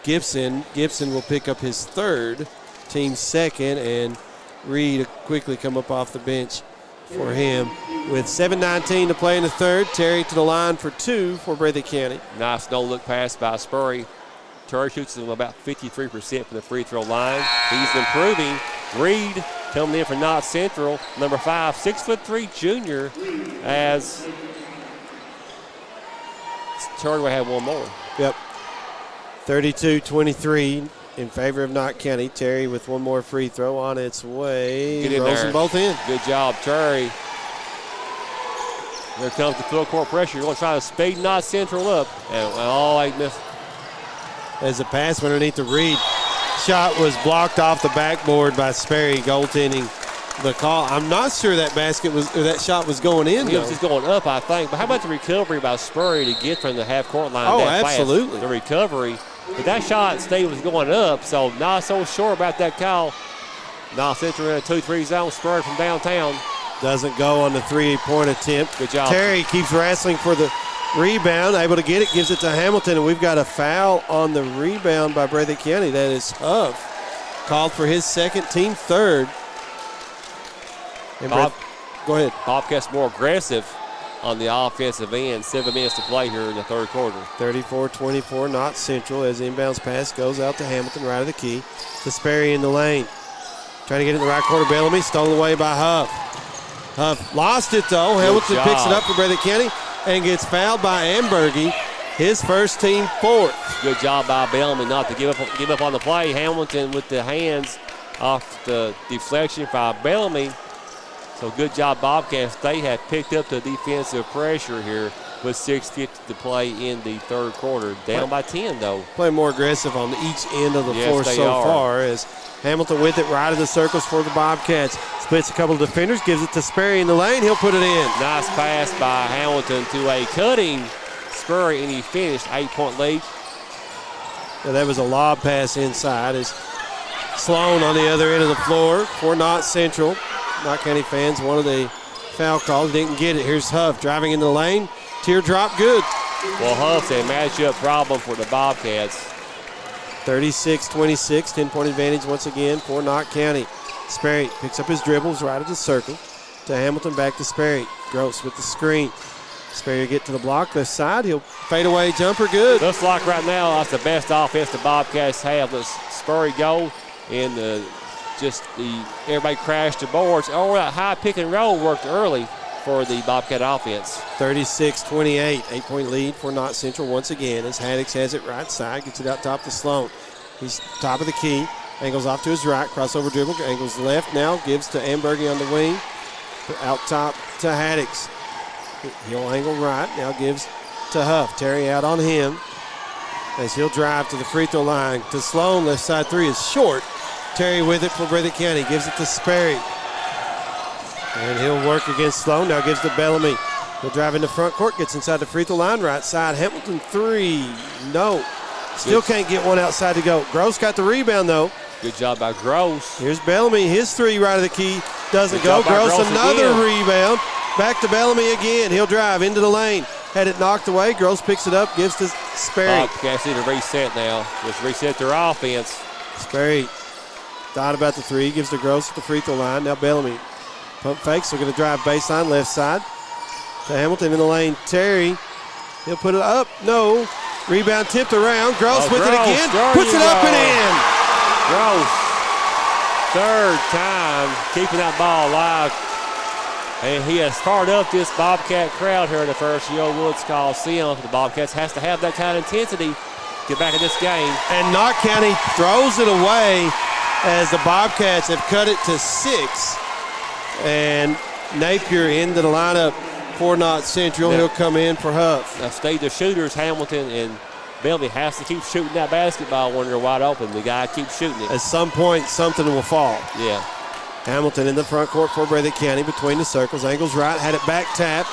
Gibson. Gibson will pick up his third, team second, and Reed quickly come up off the bench for him. With 7:19 to play in the third, Terry to the line for 2 for Breathitt County. Nice no-look pass by Spurry. Terry shoots him about 53% from the free throw line. He's improving. Reed coming in for Knott Central, number 5, 6'3" junior, as Terry will have one more. Yep. 32-23 in favor of Knott County. Terry with one more free throw on its way. Get in Rolls there. them both in. Good job, Terry. Here comes the full court pressure. You're going to try to speed Knott Central up. And they missed. As the pass went underneath the Reed. Shot was blocked off the backboard by Sperry, goaltending the call. I'm not sure that that shot was going in. He was just going up, I think. But how about the recovery by Spurry to get from the half-court line? Oh, that absolutely. Fast? The recovery. But that shot stayed was going up, so not so sure about that call. Knott Central in a 2-3 zone. Spurry from downtown. Doesn't go on the 3-point attempt. Good job. Terry keeps wrestling for the rebound, able to get it, gives it to Hamilton, and we've got a foul on the rebound by Breathitt County. That is Huff, called for his second, team third. And go ahead. Bobcats more aggressive on the offensive end. 7 minutes to play here in the third quarter. 34-24, Knott Central as the inbounds pass goes out to Hamilton, right of the key. To Sperry in the lane. Trying to get it in the right corner. Bellamy stolen away by Huff. Huff lost it, though. Hamilton picks it up for Breathitt County and gets fouled by Ambergy, his first, team fourth. Good job by Bellamy not to give up on the play. Hamilton with the hands off the deflection by Bellamy. So good job, Bobcats. They have picked up the defensive pressure here with 6:50 to play in the third quarter. Down by 10, though. Playing more aggressive on each end of the floor so far as Hamilton with it right of the circles for the Bobcats. Splits a couple of defenders, gives it to Sperry in the lane. He'll put it in. Nice pass by Hamilton to a cutting Spurry, and he finished 8-point lead. Yeah, that was a lob pass inside as Sloan on the other end of the floor for Knott Central. Knott County fans wanted a foul call. Didn't get it. Here's Huff driving in the lane. Teardrop good. Well, Huff's a matchup problem for the Bobcats. 36-26, 10-point advantage once again for Knott County. Sperry picks up his dribbles right at the circle. To Hamilton, back to Sperry. Gross with the screen. Sperry get to the block, left side. He'll fade away jumper, good. Looks like right now that's the best offense the Bobcats have. Let's Spurry go, and everybody crashed the boards. Oh, that high pick and roll worked early for the Bobcat offense. 36-28, 8-point lead for Knott Central once again as Haddix has it right side, gets it out top to Sloan. He's top of the key, Angles off to his right, crossover dribble, angles left now, gives to Ambergy on the wing. Out top to Haddix. He'll angle right, now gives to Huff. Terry out on him as he'll drive to the free throw line. To Sloan, left side three is short. Terry with it for Breathitt County, gives it to Sperry. And he'll work against Sloan, now gives to Bellamy. He'll drive into front court, gets inside the free throw line, right side. Hamilton three, no. Still can't get one outside to go. Gross got the rebound though. Good job by Gross. Here's Bellamy, his three right of the key. Doesn't go. Gross another rebound. Back to Bellamy again. He'll drive into the lane. Had it knocked away. Gross picks it up, gives to Sperry. Bobcats need to reset now. Just reset their offense. Sperry thought about the three, gives to Gross at the free throw line. Now Bellamy. Pump fakes. They're going to drive baseline left side. To Hamilton in the lane. Terry. He'll put it up. No. Rebound tipped around. Gross with it again. Puts it up and in. Gross, third time keeping that ball alive. And he has fired up this Bobcat crowd here at the First Yo Woods Coliseum. The Bobcats has to have that kind of intensity to get back in this game. And Knott County throws it away as the Bobcats have cut it to 6. And Napier into the lineup for Knott Central. He'll come in for Huff. Now stay the shooters, Hamilton and Bellamy has to keep shooting that basketball when they're wide open. The guy keeps shooting it. At some point, something will fall. Yeah. Hamilton in the front court for Breathitt County between the circles. Angles right, had it back tap.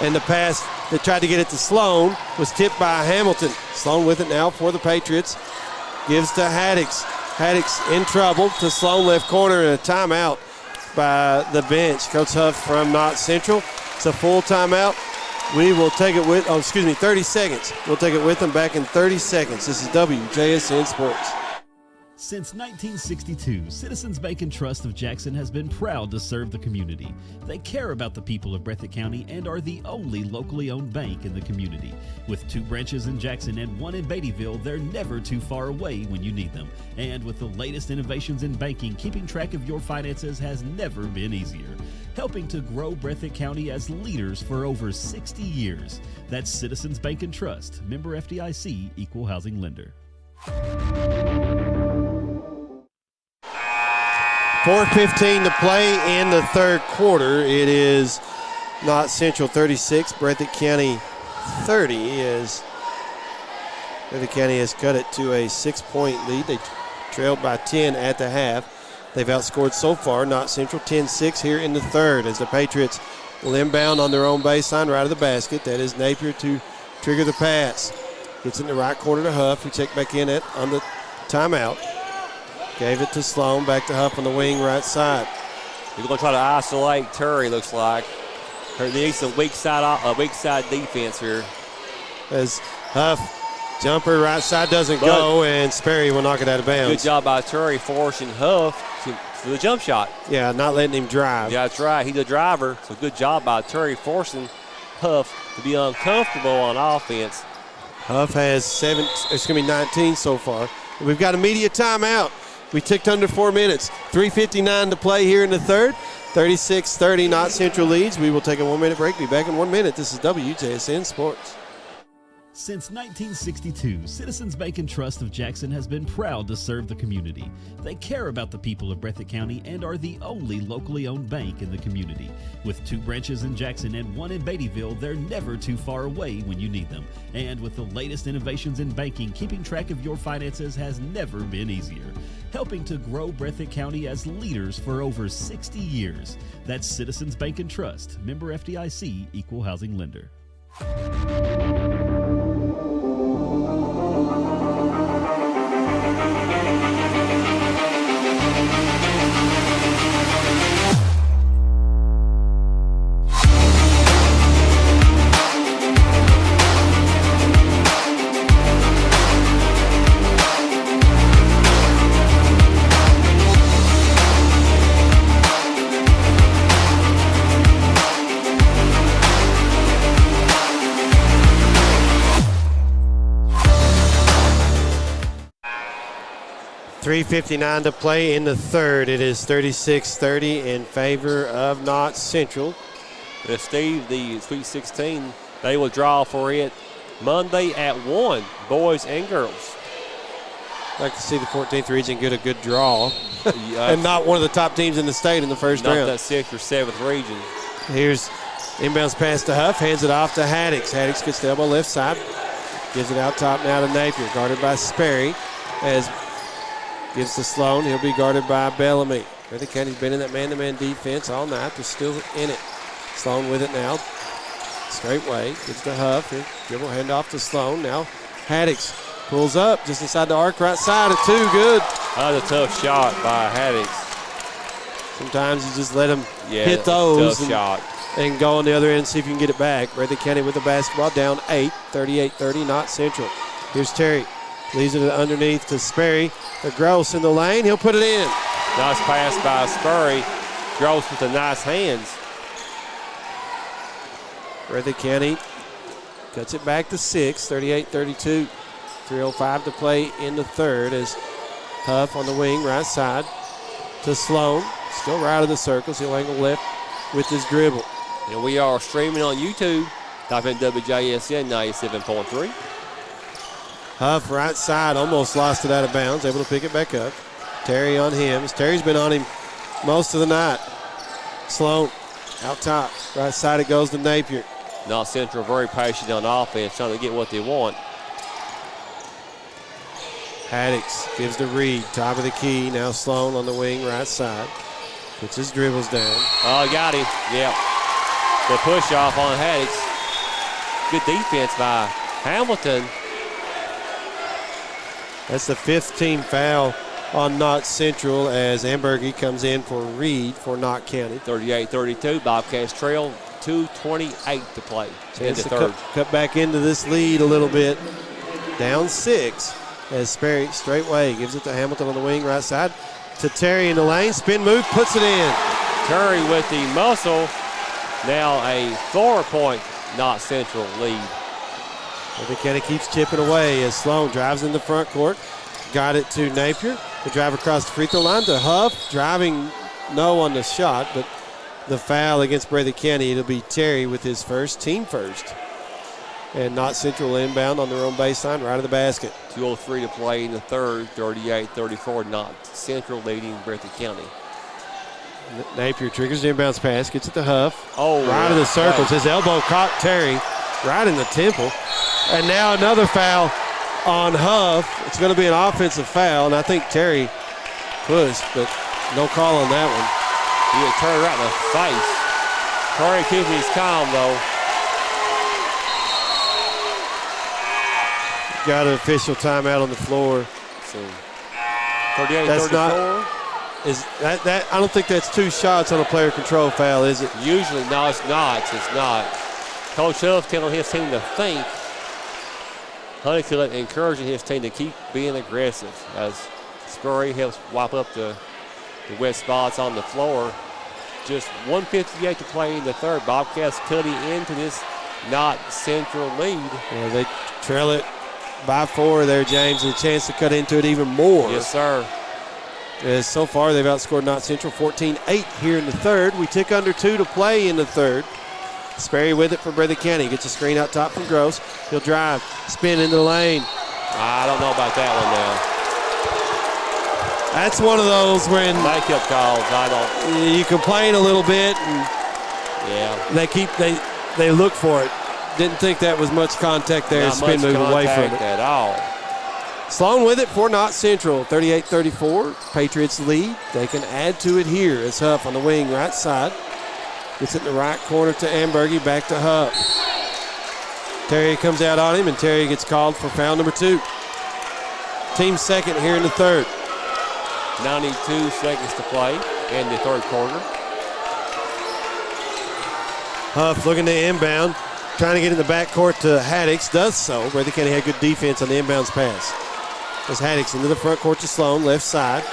And the pass that tried to get it to Sloan was tipped by Hamilton. Sloan with it now for the Patriots. Gives to Haddix. Haddix in trouble to Sloan left corner and a timeout by the bench. Coach Huff from Knott Central. It's a full timeout. We will take it with, 30 seconds. We'll take it with them back in 30 seconds. This is WJSN Sports. Since 1962, Citizens Bank and Trust of Jackson has been proud to serve the community. They care about the people of Breathitt County and are the only locally owned bank in the community. With 2 branches in Jackson and 1 in Beattyville, they're never too far away when you need them. And with the latest innovations in banking, keeping track of your finances has never been easier. Helping to grow Breathitt County as leaders for over 60 years. That's Citizens Bank and Trust, member FDIC, equal housing lender. 4:15 to play in the third quarter. It is Knott Central 36, Breathitt County 30. As Breathitt County has cut it to a 6-point lead. They trailed by 10 at the half. They've outscored so far Knott Central 10-6 here in the third as the Patriots will inbound on their own baseline right of the basket. That is Napier to trigger the pass. Gets in the right corner to Huff, who checked back in on the timeout. Gave it to Sloan, back to Huff on the wing right side. He's going to try to isolate Terry, looks like. He needs some weak side defense here. As Huff, jumper right side doesn't go, and Sperry will knock it out of bounds. Good job by Terry forcing Huff for the jump shot. Yeah, not letting him drive. Yeah, that's right. He's a driver, so good job by Terry forcing Huff to be uncomfortable on offense. Huff has 19 so far. We've got a media timeout. We ticked under 4 minutes. 3:59 to play here in the third. 36-30, Knott Central leads. We will take a 1-minute break. Be back in 1 minute. This is WJSN Sports. Since 1962, Citizens Bank and Trust of Jackson has been proud to serve the community. They care about the people of Breathitt County and are the only locally owned bank in the community. With 2 branches in Jackson and 1 in Beattyville, they're never too far away when you need them. And with the latest innovations in banking, keeping track of your finances has never been easier. Helping to grow Breathitt County as leaders for over 60 years. That's Citizens Bank and Trust, member FDIC, equal housing lender. .359 to play in the third. It is 36-30 in favor of Knott Central. Steve, the Sweet 16, they will draw for it Monday at 1, boys and girls. like to see the 14th region get a good draw. Yeah, And not one of the top teams in the state in the first not round. that 6th or 7th region. Here's inbounds pass to Huff, hands it off to Haddix. Haddix gets the elbow left side, gives it out top now to Napier, guarded by Sperry. As gives to Sloan, he'll be guarded by Bellamy. Breathitt County's been in that man-to-man defense all night. They're still in it. Sloan with it now. Straight way, gives to Huff. Here, dribble handoff to Sloan. Now Haddix pulls up just inside the arc, right side, a 2, good. That was a tough shot by Haddix. Sometimes you just let them Yeah, hit those tough shot. and go on the other end and see if you can get it back. Breathitt County with the basketball, down 8, 38-30, Knott Central. Here's Terry, leaves it underneath to Sperry. The Gross in the lane, he'll put it in. Nice pass by Spurry. Gross with the nice hands. Breathitt County cuts it back to 6, 38-32. 3:05 to play in the third as Huff on the wing, right side to Sloan. Still right of the circles. He'll angle left with his dribble. And we are streaming on YouTube. Type in WJSN 97.3. Huff right side, almost lost it out of bounds, able to pick it back up. Terry on him. Terry's been on him most of the night. Sloan out top. Right side it goes to Napier. Knott Central very patient on offense, trying to get what they want. Haddix gives to Reed, top of the key. Now Sloan on the wing, right side. Puts his dribbles down. Oh, got him. Yep. The push off on Haddix. Good defense by Hamilton. That's the 5th team foul on Knott Central as Ambergy comes in for Reed for Knott County. 38-32. Bobcats trail. 2:28 to play. Chance in to the third. cut back into this lead a little bit. Down 6 as Sperry straightway gives it to Hamilton on the wing, right side. To Terry in the lane. Spin move, puts it in. Terry with the muscle. Now a 4-point Knott Central lead. Breathitt County keeps chipping away as Sloan drives in the front court. Got it to Napier. The drive across the free throw line to Huff. Driving no on the shot, but the foul against Breathitt County. It'll be Terry with his first, team first. And Knott Central inbound on their own baseline, right of the basket. 2:03 to play in the third. 38-34. Knott Central leading Breathitt County. Napier triggers the inbounds pass, gets it to Huff. Oh, right of the circles. His elbow caught Terry right in the temple. And now another foul on Huff. It's going to be an offensive foul, and I think Terry pushed, but no call on that one. He had turned right in the face. Terry keeping his calm, though. Got an official timeout on the floor. So 38-34. That's not. Is that? I don't think that's 2 shots on a player control foul, is it? Usually, no, it's not. It's not. Coach Huff telling his team to think. Honeycutt encouraging his team to keep being aggressive as Spurry helps wipe up the wet spots on the floor. Just 1:58 to play in the third. Bobcats cutting into this Knott Central lead. Yeah, they trail it by 4 there, James, and a chance to cut into it even more. Yes, sir. As so far, they've outscored Knott Central 14-8 here in the third. We tick under 2 to play in the third. Sperry with it for Breathitt County. Gets a screen out top from Gross. He'll drive, spin into the lane. I don't know about that one now. That's one of those when Makeup calls. I don't. you complain a little bit, and Yeah. they look for it. Didn't think that was much contact there. Not Spin much move away from contact it. at all. Sloan with it for Knott Central. 38-34. Patriots lead. They can add to it here as Huff on the wing right side. Gets it in the right corner to Ambergy. Back to Huff. Terry comes out on him, and Terry gets called for foul number 2. Team second here in the third. 92 seconds to play in the third quarter. Huff looking to inbound. Trying to get in the backcourt to Haddix. Does so. Breathitt County had good defense on the inbounds pass. As Haddix into the front court to Sloan, left side.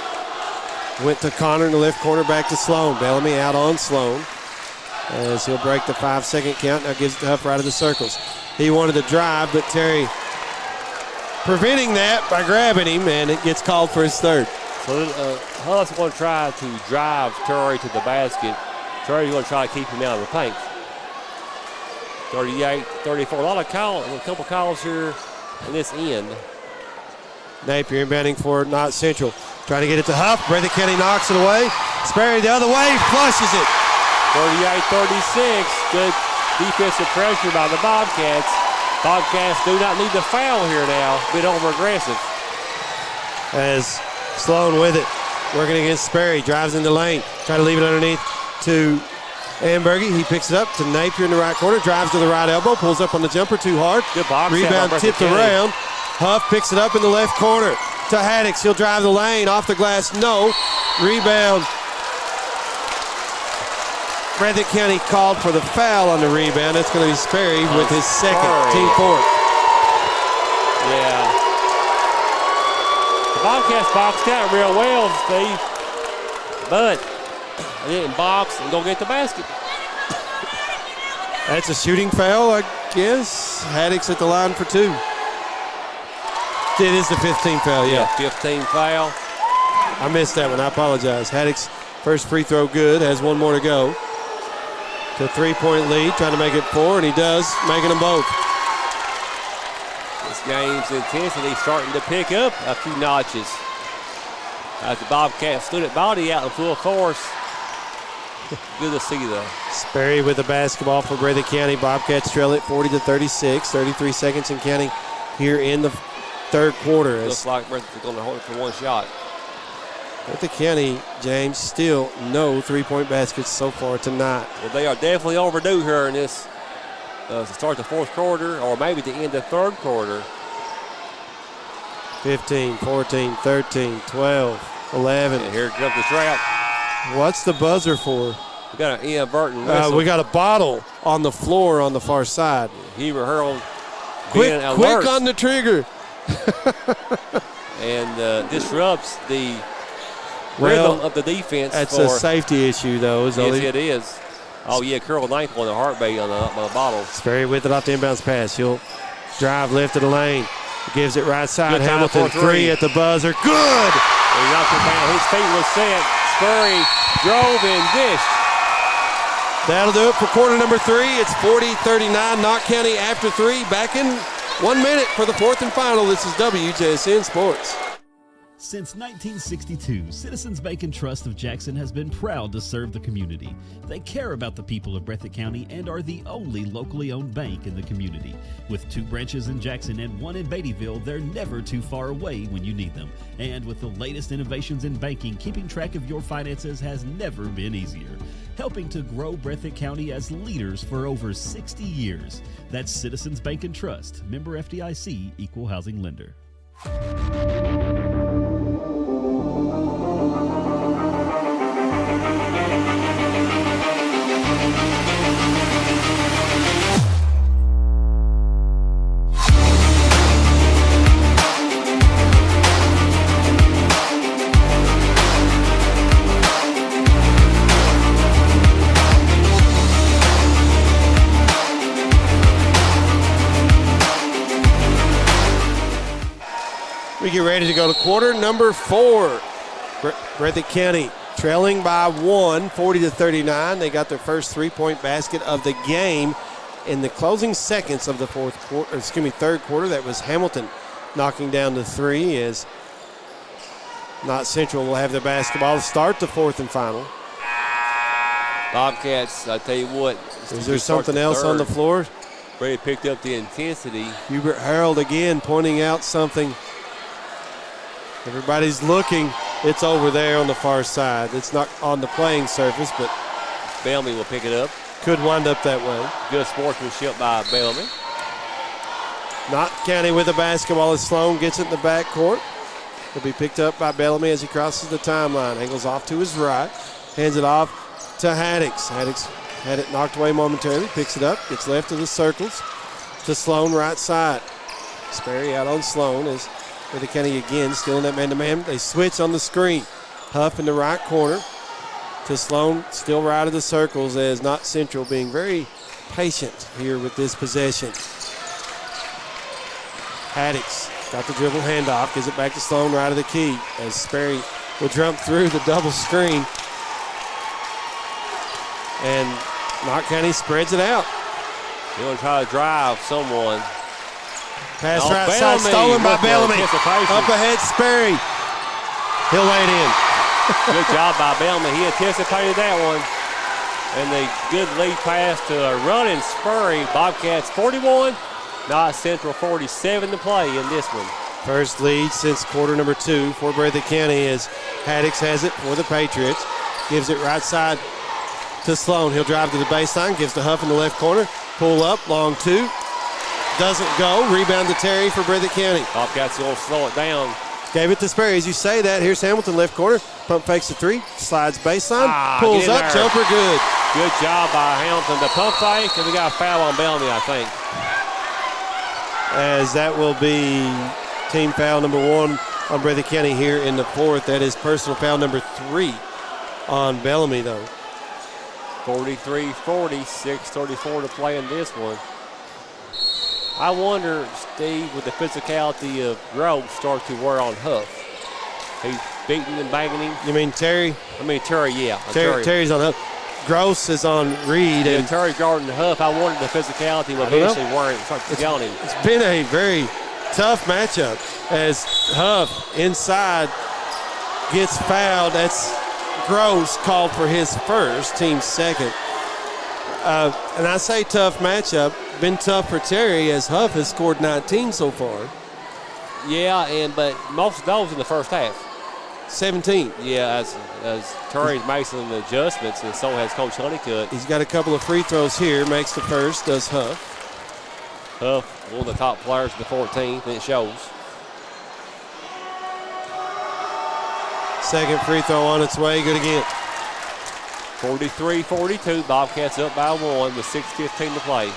Went to Connor in the left corner, back to Sloan. Bellamy out on Sloan as he'll break the 5-second count. Now gives it to Huff right of the circles. He wanted to drive, but Terry preventing that by grabbing him, and it gets called for his third. So Huff's going to try to drive Terry to the basket. Terry's going to try to keep him out of the paint. 38-34. A couple calls here in this end. Napier inbounding for Knott Central. Trying to get it to Huff. Breathitt County knocks it away. Sperry the other way, flushes it. 38-36. Good defensive pressure by the Bobcats. Bobcats do not need to foul here now. A bit over-aggressive. As Sloan with it, working against Sperry, drives in the lane, trying to leave it underneath to Ambergy. He picks it up to Napier in the right corner, drives to the right elbow, pulls up on the jumper too hard. Good box. Rebound tipped around. Huff picks it up in the left corner to Haddix. He'll drive the lane, off the glass, no. Rebound. Breathitt County called for the foul on the rebound. It's going to be Sperry with his second, team fourth. Yeah. The Bobcats boxed out real well, Steve. But they didn't box and go get the basket. That's a shooting foul, I guess. Haddix at the line for two. It is the 15th foul, yeah. 15 foul. I missed that one. I apologize. Haddix, first free throw good, has one more to go. To a three-point lead, trying to make it four, and he does, making them both. This game's intensity starting to pick up a few notches. As the Bobcats stood at body out in full force. Good to see, though. Sperry with the basketball for Breathitt County. Bobcats trail it 40-36. 33 seconds in counting here in the third quarter. Looks like Breathitt's going to hold it for one shot. Breathitt County, James, still no three-point baskets so far tonight. Well, they are definitely overdue here in this to start the fourth quarter, or maybe the end of the third quarter. 15, 14, 13, 12, 11. And here comes the trap. What's the buzzer for? We got an inadvertent whistle. We got a bottle on the floor on the far side. Heber Hurl Quick on the trigger. And disrupts the rhythm of the defense. That's a safety issue, though. Yes, it is. Oh, yeah, curled ankle and a heartbeat on the bottle. Sperry with it off the inbounds pass. He'll drive left of the lane. Gives it right side. Hamilton, three at the buzzer. Good! He knocked it down. His feet was set. Sperry drove and dished. That'll do it for quarter number three. It's 40-39. Knott County after three. Back in 1 minute for the fourth and final. This is WJSN Sports. Since 1962, Citizens Bank and Trust of Jackson has been proud to serve the community. They care about the people of Breathitt County and are the only locally owned bank in the community. With 2 branches in Jackson and 1 in Beattyville, they're never too far away when you need them. And with the latest innovations in banking, keeping track of your finances has never been easier. Helping to grow Breathitt County as leaders for over 60 years. That's Citizens Bank and Trust, member FDIC, equal housing lender. We get ready to go to quarter number four. Breathitt County trailing by 1, 40-39. They got their first three-point basket of the game in the closing seconds of the third quarter. That was Hamilton knocking down the three as Knott Central will have the basketball to start the fourth and final. Bobcats, I tell you what. Is there something else on the floor? Brady picked up the intensity. Hubert Harold again pointing out something. Everybody's looking. It's over there on the far side. It's not on the playing surface, but Bellamy will pick it up. Could wind up that way. Good sportsmanship by Bellamy. Knott County with the basketball as Sloan gets it in the backcourt. Will be picked up by Bellamy as he crosses the timeline. Angles off to his right. Hands it off to Haddix. Haddix had it knocked away momentarily. Picks it up. Gets left of the circles to Sloan right side. Sperry out on Sloan as Breathitt County again still in that man-to-man. They switch on the screen. Huff in the right corner to Sloan, still right of the circles as Knott Central being very patient here with this possession. Haddix got the dribble handoff, gives it back to Sloan right of the key as Sperry will jump through the double screen. And Knott County spreads it out. They're going to try to drive someone. Pass Oh, right side, stolen by Look at Bellamy. anticipation. Up ahead, Sperry. He'll lay it in. Good job by Bellamy. He anticipated that one. And the good lead pass to a running Spurry. Bobcats 41, Knott Central 47 to play in this one. First lead since quarter number 2 for Breathitt County as Haddix has it for the Patriots. Gives it right side to Sloan. He'll drive to the baseline, gives to Huff in the left corner. Pull up, long 2. Doesn't go. Rebound to Terry for Breathitt County. Bobcats will slow it down. Gave it to Sperry. As you say that, here's Hamilton, left corner. Pump fakes the 3, slides baseline, pulls up, there. jumper good. Good job by Hamilton. The pump fake, and we got a foul on Bellamy, I think. As that will be team foul number 1 on Breathitt County here in the 4th. That is personal foul number 3 on Bellamy, though. 43-40, 6:34 to play in this one. I wonder, Steve, would the physicality of Grove start to wear on Huff? He's beating and banging him. You mean Terry? I mean, Terry, yeah. Terry's on Huff. Gross is on Reed. Yeah, And Terry guarding Huff. I wondered the physicality would eventually wear it, start to get on him. it's been a very tough matchup as Huff inside gets fouled. That's Gross called for his first, team second. And I say tough matchup. Been tough for Terry as Huff has scored 19 so far. Yeah, but most of those in the first half. 17. Yeah, as Terry's making some adjustments, and so has Coach Honeycutt. He's got a couple of free throws here. Makes the first, does Huff. Huff, one of the top players in the 14th, and it shows. Second free throw on its way, good again. 43-42, Bobcats up by 1 with 6:15 to play.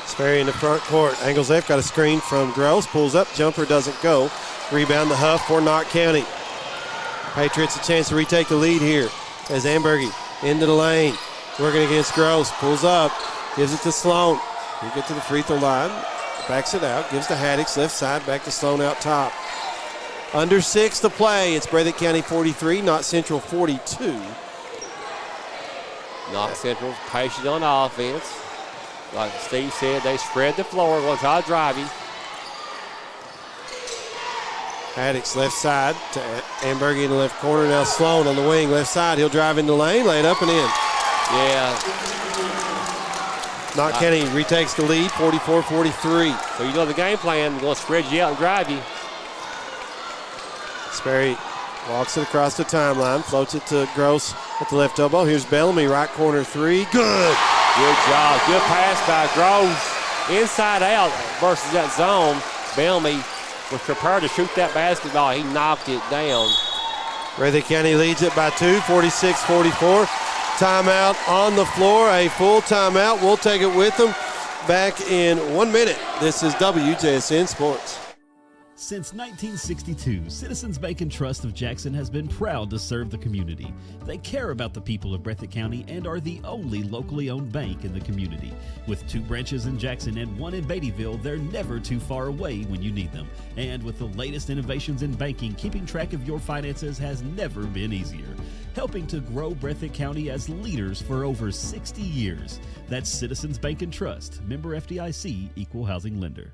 Sperry in the front court. Angles left, got a screen from Gross. Pulls up, jumper doesn't go. Rebound the Huff for Knott County. Patriots a chance to retake the lead here as Ambergy into the lane. Working against Gross. Pulls up, gives it to Sloan. He'll get to the free throw line. Backs it out, gives to Haddix, left side, back to Sloan out top. Under 6 to play. It's Breathitt County 43, Knott Central 42. Knott Central's patient on offense. Like Steve said, they spread the floor. Going to try to drive you. Haddix left side to Ambergy in the left corner. Now Sloan on the wing, left side. He'll drive into the lane, lay it up and in. Yeah. Knott County retakes the lead, 44-43. So you know the game plan. They're going to spread you out and drive you. Sperry walks it across the timeline, floats it to Gross at the left elbow. Here's Bellamy, right corner 3. Good. Good job. Good pass by Groves. Inside out versus that zone. Bellamy was prepared to shoot that basketball. He knocked it down. Breathitt County leads it by 2, 46-44. Timeout on the floor, a full timeout. We'll take it with them back in 1 minute. This is WJSN Sports. Since 1962, Citizens Bank and Trust of Jackson has been proud to serve the community. They care about the people of Breathitt County and are the only locally owned bank in the community. With 2 branches in Jackson and 1 in Beattyville, they're never too far away when you need them. And with the latest innovations in banking, keeping track of your finances has never been easier. Helping to grow Breathitt County as leaders for over 60 years. That's Citizens Bank and Trust, member FDIC, equal housing lender.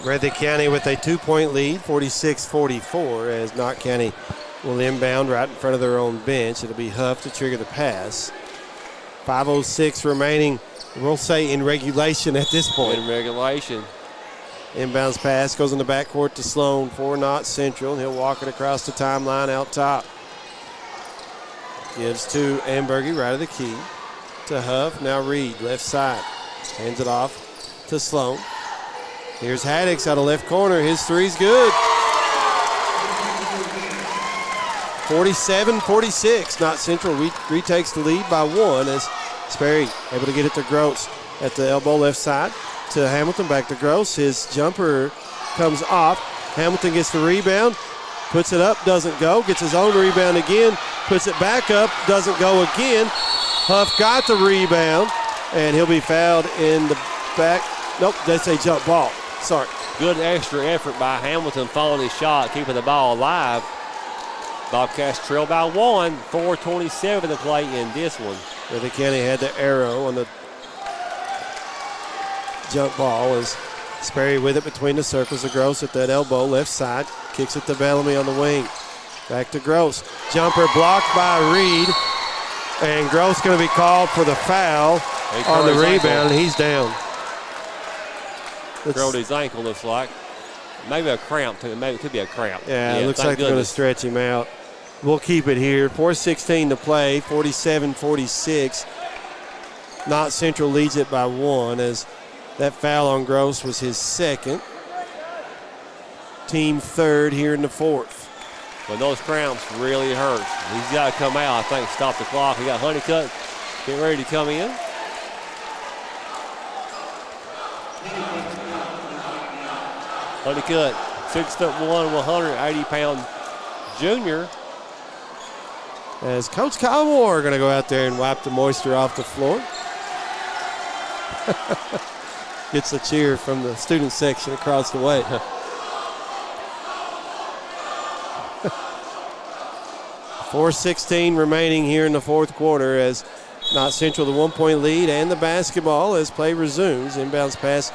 Breathitt County with a 2-point lead, 46-44, as Knott County will inbound right in front of their own bench. It'll be Huff to trigger the pass. 5:06 remaining, we'll say in regulation at this point. In regulation. Inbounds pass goes in the backcourt to Sloan for Knott Central, and he'll walk it across the timeline out top. Gives to Ambergy, right of the key. To Huff, now Reed, left side. Hands it off to Sloan. Here's Haddix out of left corner. His three's good. 47-46. Knott Central retakes the lead by 1 as Sperry able to get it to Gross at the elbow left side to Hamilton, back to Gross. His jumper comes off. Hamilton gets the rebound, puts it up, doesn't go, gets his own rebound again, puts it back up, doesn't go again. Huff got the rebound, and he'll be fouled in the back. Nope, that's a jump ball. Sorry. Good extra effort by Hamilton following his shot, keeping the ball alive. Bobcats trail by 1, 4:27 to play in this one. Breathitt County had the arrow on the jump ball as Sperry with it between the circles of Gross at that elbow, left side. Kicks it to Bellamy on the wing. Back to Gross. Jumper blocked by Reed. And Gross going to be called for the foul on the rebound, and he's down. Curled his ankle, looks like. Maybe a cramp, too. Maybe it could be a cramp. Yeah, it looks like they're going to stretch him out. We'll keep it here. 4:16 to play, 47-46. Knott Central leads it by 1 as that foul on Gross was his second. Team third here in the fourth. But those cramps really hurt. He's got to come out, I think, stop the clock. He got Honeycutt getting ready to come in. Honeycutt, 6'1", 180-pound junior. As Coach Kyle Moore going to go out there and wipe the moisture off the floor. Gets a cheer from the student section across the way. 4:16 remaining here in the fourth quarter as Knott Central the 1-point lead and the basketball as play resumes. Inbounds pass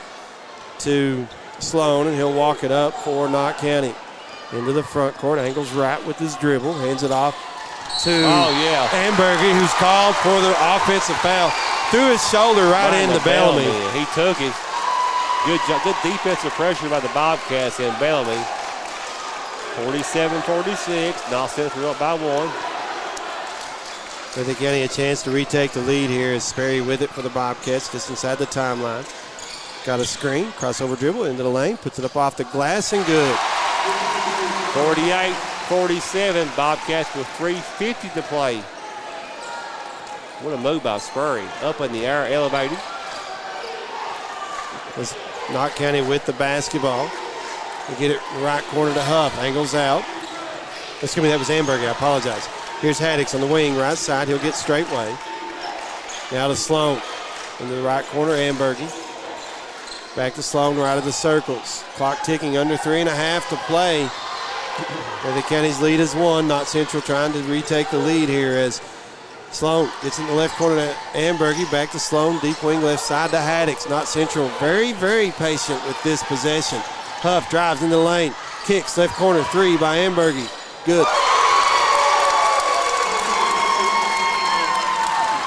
to Sloan, and he'll walk it up for Knott County. Into the front court, angles right with his dribble, hands it off to Ambergy, who's called for the offensive foul. Threw his shoulder right into Bellamy. He took it. Good defensive pressure by the Bobcats in Bellamy. 47-46. Knott Central up by 1. Breathitt County a chance to retake the lead here as Sperry with it for the Bobcats just inside the timeline. Got a screen, crossover dribble into the lane, puts it up off the glass and good. 48-47. Bobcats with 3:50 to play. What a move by Sperry. Up in the air, elevated. Knott County with the basketball. They get it right corner to Huff. Angles out. Excuse me, that was Amberger. I apologize. Here's Haddix on the wing, right side. He'll get straightway. Now to Sloan. Into the right corner, Amberger. Back to Sloan, right of the circles. Clock ticking, under 3.5 to play. Breathitt County's lead is 1. Knott Central trying to retake the lead here as Sloan gets in the left corner to Ambergy. Back to Sloan, deep wing left side to Haddix. Knott Central very, very patient with this possession. Huff drives in the lane, kicks left corner, 3 by Ambergy. Good.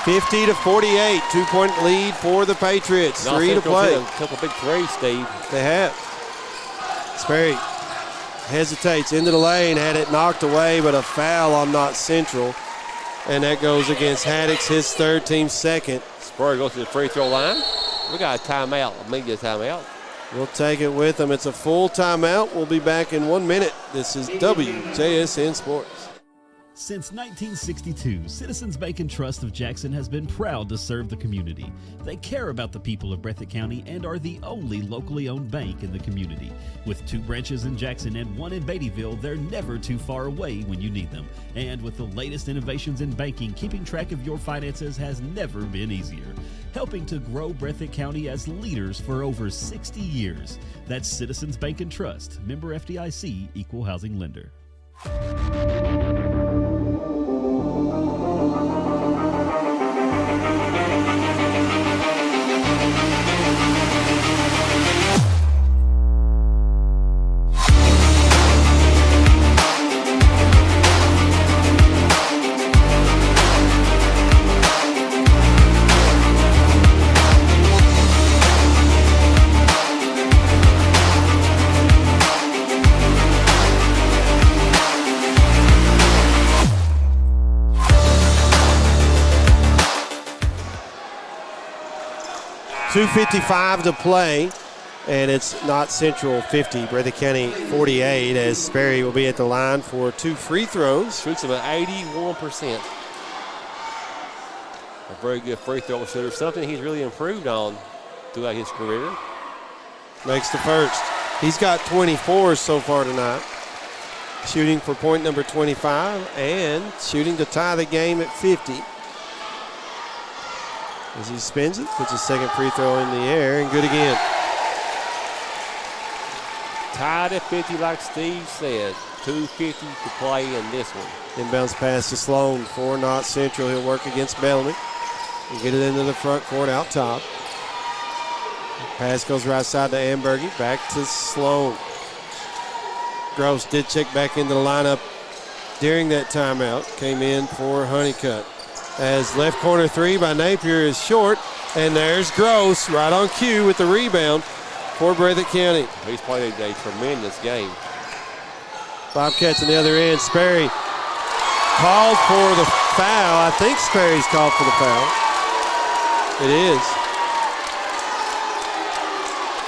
50-48, 2-point lead for the Patriots. Knott 3 to play. A couple big threes, Steve. They have. Sperry hesitates into the lane, had it knocked away, but a foul on Knott Central. And that goes against Haddix, his third, team second. Sperry goes to the free throw line. We got a timeout, a media timeout. We'll take it with them. It's a full timeout. We'll be back in 1 minute. This is WJSN Sports. Since 1962, Citizens Bank and Trust of Jackson has been proud to serve the community. They care about the people of Breathitt County and are the only locally owned bank in the community. With 2 branches in Jackson and 1 in Beattyville, they're never too far away when you need them. And with the latest innovations in banking, keeping track of your finances has never been easier. Helping to grow Breathitt County as leaders for over 60 years. That's Citizens Bank and Trust, member FDIC, equal housing lender. .255 to play And it's Knott Central 50, Breathitt County 48, as Sperry will be at the line for 2 free throws. Shoots him at 81%. A very good free throw shooter, something he's really improved on throughout his career. Makes the first. He's got 24 so far tonight. Shooting for point number 25 and shooting to tie the game at 50. As he spins it, puts his second free throw in the air, and good again. Tied at 50, like Steve said. 2:50 to play in this one. Inbounds pass to Sloan for Knott Central. He'll work against Bellamy and get it into the front court out top. Pass goes right side to Ambergy. Back to Sloan. Gross did check back into the lineup during that timeout. Came in for Honeycutt. As left corner three by Napier is short. And there's Gross right on cue with the rebound for Breathitt County. He's played a tremendous game. Bobcats on the other end. Sperry called for the foul. I think Sperry's called for the foul. It is.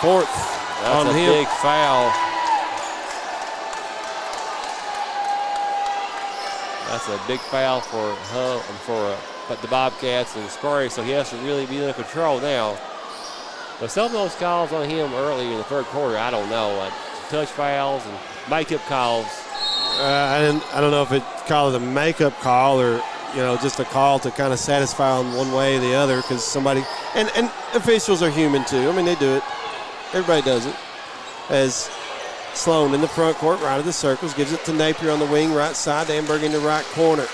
Fourth That's on a him. big foul. That's a big foul for the Bobcats and Sperry, so he has to really be under control now. But some of those calls on him early in the third quarter, I don't know. Like touch fouls and make-up calls. I don't know if it called it a makeup call or, just a call to kind of satisfy on one way or the other, because somebody and officials are human too. I mean, they do it. Everybody does it. As Sloan in the front court, right of the circles, gives it to Napier on the wing, right side to Amberg in the right corner.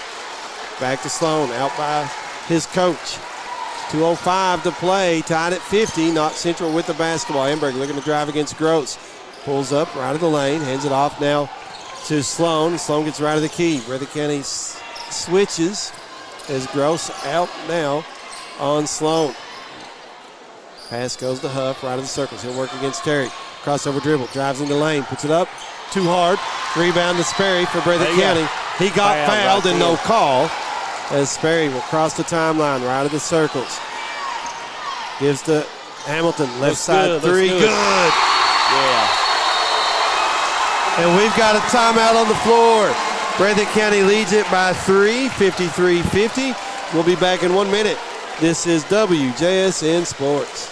Back to Sloan, out by his coach. 2:05 to play, tied at 50. Knott Central with the basketball. Amberg looking to drive against Gross. Pulls up right of the lane, hands it off now to Sloan. Sloan gets right of the key. Breathitt County switches as Gross out now on Sloan. Pass goes to Huff, right of the circles. He'll work against Terry. Crossover dribble, drives in the lane, puts it up, too hard. Rebound to Sperry for Breathitt County. He got fouled and no call, as Sperry will cross the timeline, right of the circles. Gives to Hamilton, left side three, good. Yeah. And we've got a timeout on the floor. Breathitt County leads it by 3, 53-50. We'll be back in 1 minute. This is WJSN Sports.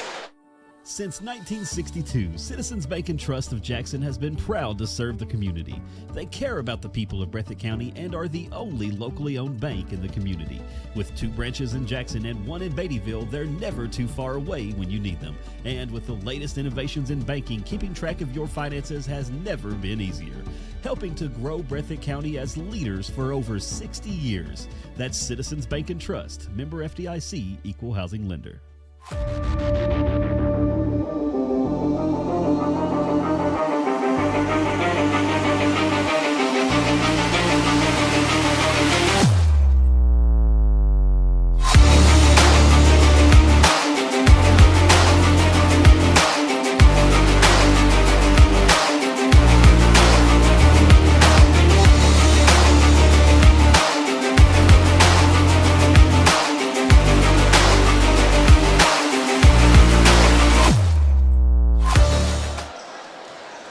Since 1962, Citizens Bank and Trust of Jackson has been proud to serve the community. They care about the people of Breathitt County and are the only locally owned bank in the community. With 2 branches in Jackson and 1 in Beattyville, they're never too far away when you need them. And with the latest innovations in banking, keeping track of your finances has never been easier. Helping to grow Breathitt County as leaders for over 60 years. That's Citizens Bank and Trust, member FDIC, equal housing lender.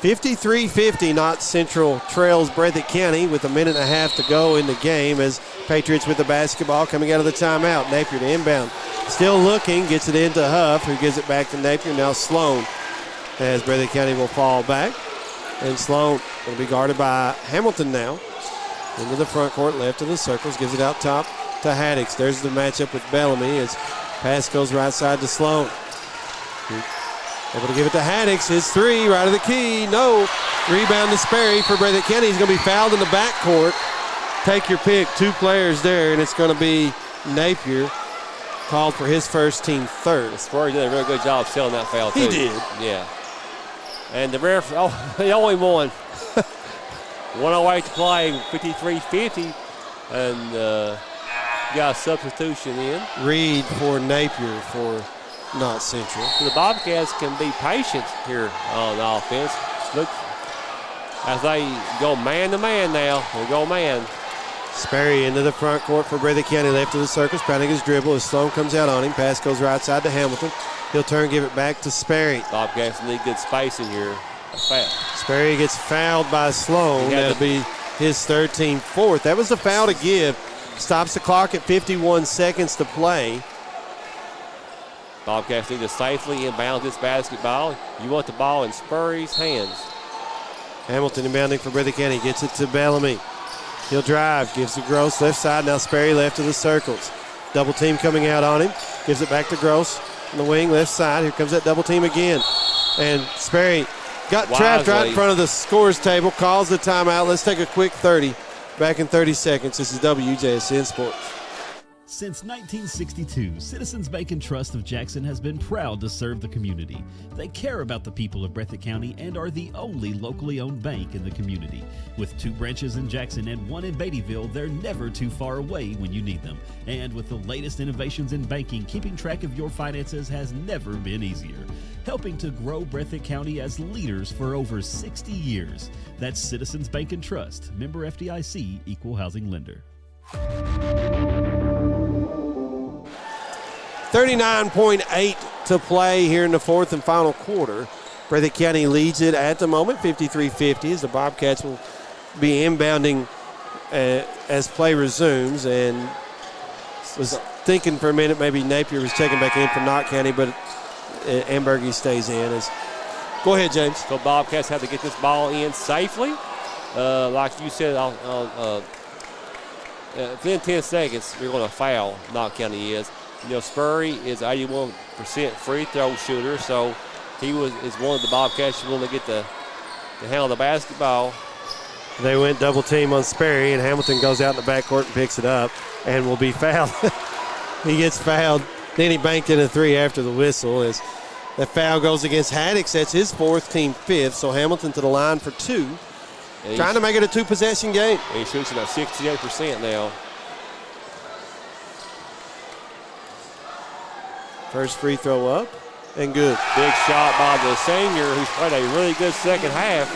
.53-50, Knott Central trails Breathitt County with 1.5 minutes to go in the game as Patriots with the basketball coming out of the timeout. Napier to inbound. Still looking, gets it into Huff, who gives it back to Napier. Now Sloan, as Breathitt County will fall back. And Sloan will be guarded by Hamilton now. Into the front court, left of the circles, gives it out top to Haddix. There's the matchup with Bellamy as pass goes right side to Sloan. Able to give it to Haddix. His three, right of the key. No. Rebound to Sperry for Breathitt County. He's going to be fouled in the backcourt. Take your pick. 2 players there, and it's going to be Napier. Called for his first, team third. Sperry did a really good job selling that foul, too. He did. Yeah. And the ref, he only won. 1:08 to play, 53-50. And got a substitution in. Reed for Napier for Knott Central. So the Bobcats can be patient here on offense. Look, as they go man-to-man now. They go man. Sperry into the front court for Breathitt County. Left of the circles, pounding his dribble as Sloan comes out on him. Pass goes right side to Hamilton. He'll turn, give it back to Sperry. Bobcats need good space in here. Sperry gets fouled by Sloan. That'll be his third, team fourth. That was the foul to give. Stops the clock at 51 seconds to play. Bobcats need to safely inbound this basketball. You want the ball in Sperry's hands. Hamilton inbounding for Breathitt County. Gets it to Bellamy. He'll drive. Gives to Gross left side. Now Sperry left of the circles. Double team coming out on him. Gives it back to Gross on the wing left side. Here comes that double team again. And Sperry got trapped right in front of the scores table. Calls the timeout. Let's take a quick 30. Back in 30 seconds. This is WJSN Sports. Since 1962, Citizens Bank and Trust of Jackson has been proud to serve the community. They care about the people of Breathitt County and are the only locally owned bank in the community. With 2 branches in Jackson and 1 in Beattyville, they're never too far away when you need them. And with the latest innovations in banking, keeping track of your finances has never been easier. Helping to grow Breathitt County as leaders for over 60 years. That's Citizens Bank and Trust, member FDIC, equal housing lender. 39.8 to play here in the fourth and final quarter. Breathitt County leads it at the moment, 53-50, as the Bobcats will be inbounding as play resumes. And was thinking for a minute maybe Napier was checking back in for Knott County, but Ambergy stays in. Go ahead, James. So Bobcats have to get this ball in safely. Like you said, within 10 seconds, we're going to foul, Knott County is. You know, Sperry is 81% free throw shooter, so he is one of the Bobcats who want to get to handle the basketball. They went double team on Sperry, and Hamilton goes out in the backcourt and picks it up and will be fouled. He gets fouled. Then he banked in a 3 after the whistle. As the foul goes against Haddix, that's his 4th, team 5th. So Hamilton to the line for 2. Trying to make it a 2-possession game. And he shoots about 68% now. First free throw up and good. Big shot by the senior, who's played a really good second half.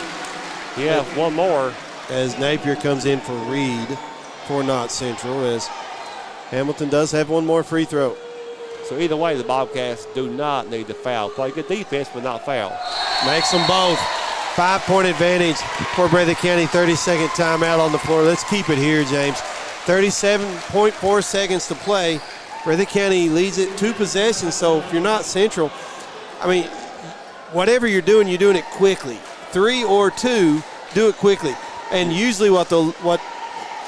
Yeah, one more. As Napier comes in for Reed for Knott Central, as Hamilton does have one more free throw. So either way, the Bobcats do not need to foul. Play good defense, but not foul. Makes them both. 5-point advantage for Breathitt County. 30-second timeout on the floor. Let's keep it here, James. 37.4 seconds to play. Breathitt County leads it 2 possessions, so if you're not Central, I mean, whatever you're doing it quickly. 3 or 2, do it quickly. And usually what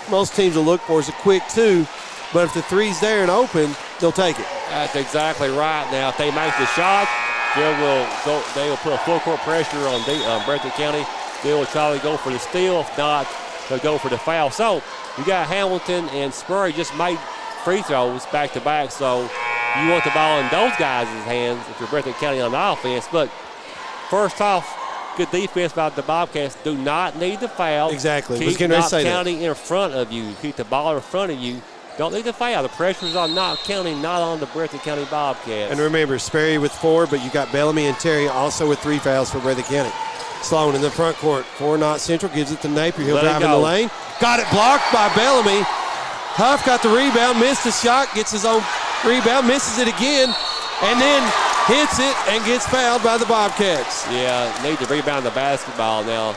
most teams will look for is a quick 2, but if the 3's there and open, they'll take it. That's exactly right. Now, if they make the shot, they will put a full court pressure on Breathitt County. They will try to go for the steal. If not, they'll go for the foul. So you got Hamilton and Spurry just made free throws back-to-back, so you want the ball in those guys' hands if you're Breathitt County on offense. But first off, good defense by the Bobcats. Do not need the foul. Exactly. Keep Knott County in front of you. Keep the ball in front of you. Don't need the foul. The pressure's on Knott County, not on the Breathitt County Bobcats. And remember, Sperry with 4, but you got Bellamy and Terry also with 3 fouls for Breathitt County. Sloan in the front court for Knott Central, gives it to Napier. He'll drive in the lane. Got it blocked by Bellamy. Huff got the rebound, missed the shot, gets his own rebound, misses it again, and then hits it and gets fouled by the Bobcats. Yeah, need to rebound the basketball now.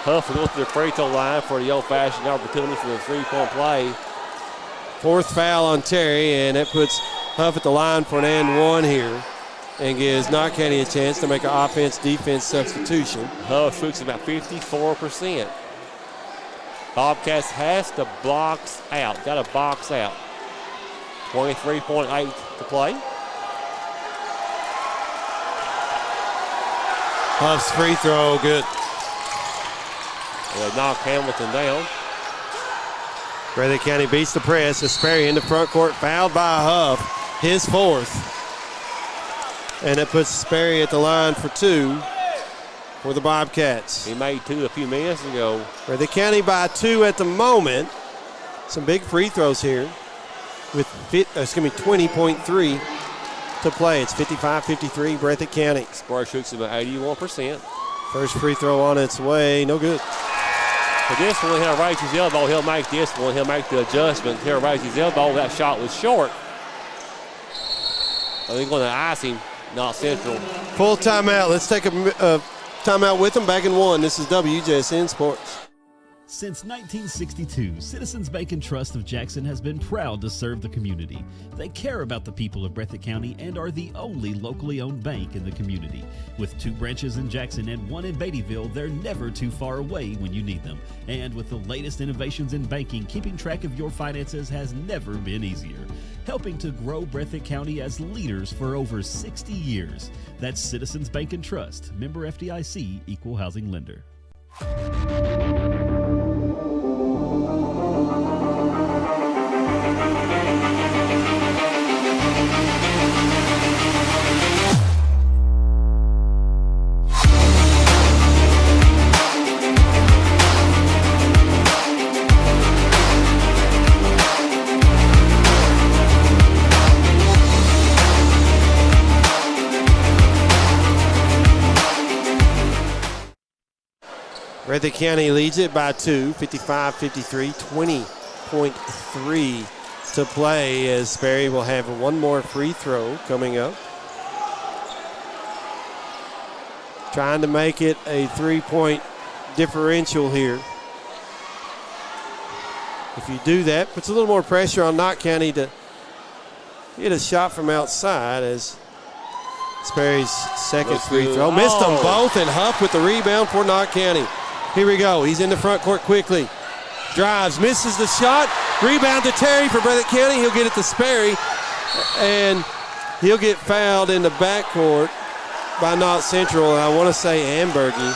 Huff will go to the free throw line for the old-fashioned opportunity for the 3-point play. 4th foul on Terry, and that puts Huff at the line for an and 1 here and gives Knott County a chance to make an offense-defense substitution. Huff shoots about 54%. Bobcats has to box out. Got to box out. 23.8 to play. Huff's free throw, good. They'll knock Hamilton down. Breathitt County beats the press. Sperry in the front court, fouled by Huff, his 4th. And that puts Sperry at the line for 2 for the Bobcats. He made 2 a few minutes ago. Breathitt County by 2 at the moment. Some big free throws here with 20.3 to play. It's 55-53 Breathitt County. Spur shoots about 81%. First free throw on its way, no good. For this one, he'll raise his elbow. He'll make this one. He'll make the adjustment. He'll raise his elbow. That shot was short. They're going to ice him. Knott Central. Full timeout. Let's take a timeout with them. Back in one. This is WJSN Sports. Since 1962, Citizens Bank and Trust of Jackson has been proud to serve the community. They care about the people of Breathitt County and are the only locally owned bank in the community. With 2 branches in Jackson and 1 in Beattyville, they're never too far away when you need them. And with the latest innovations in banking, keeping track of your finances has never been easier. Helping to grow Breathitt County as leaders for over 60 years. That's Citizens Bank and Trust, member FDIC, equal housing lender. Breathitt County leads it by 2, 55-53, 20.3 to play as Sperry will have one more free throw coming up. Trying to make it a 3-point differential here. If you do that, puts a little more pressure on Knott County to get a shot from outside as Sperry's second free throw. Missed them both, and Huff with the rebound for Knott County. Here we go. He's in the front court quickly. Drives, misses the shot. Rebound to Terry for Breathitt County. He'll get it to Sperry, and he'll get fouled in the backcourt by Knott Central, and I want to say Ambergy.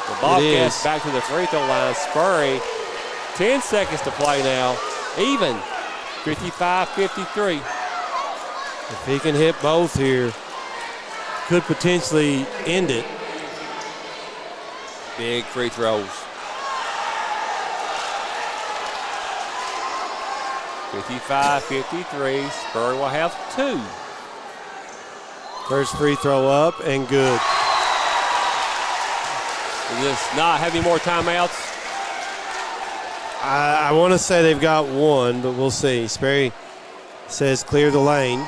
The Bobcats back to the free throw line. Sperry, 10 seconds to play now. Even, 55-53. If he can hit both here, could potentially end it. Big free throws. 55-53. Sperry will have 2. First free throw up and good. Does this not have any more timeouts? I want to say they've got one, but we'll see. Sperry says clear the lane.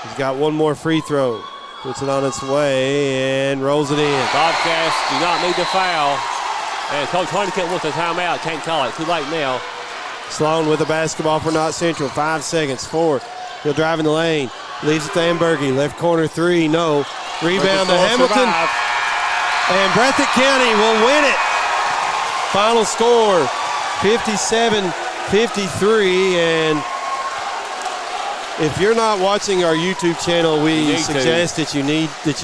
He's got one more free throw. Puts it on its way and rolls it in. Bobcats do not need the foul. And Coach Honeycutt wants a timeout. Can't call it. Too late now. Sloan with the basketball for Knott Central. 5 seconds. 4. He'll drive in the lane. Leaves it to Ambergy. Left corner 3. No. Rebound to Hamilton. And Breathitt County will win it. Final score 57-53. And if you're not watching our YouTube channel, we suggest that you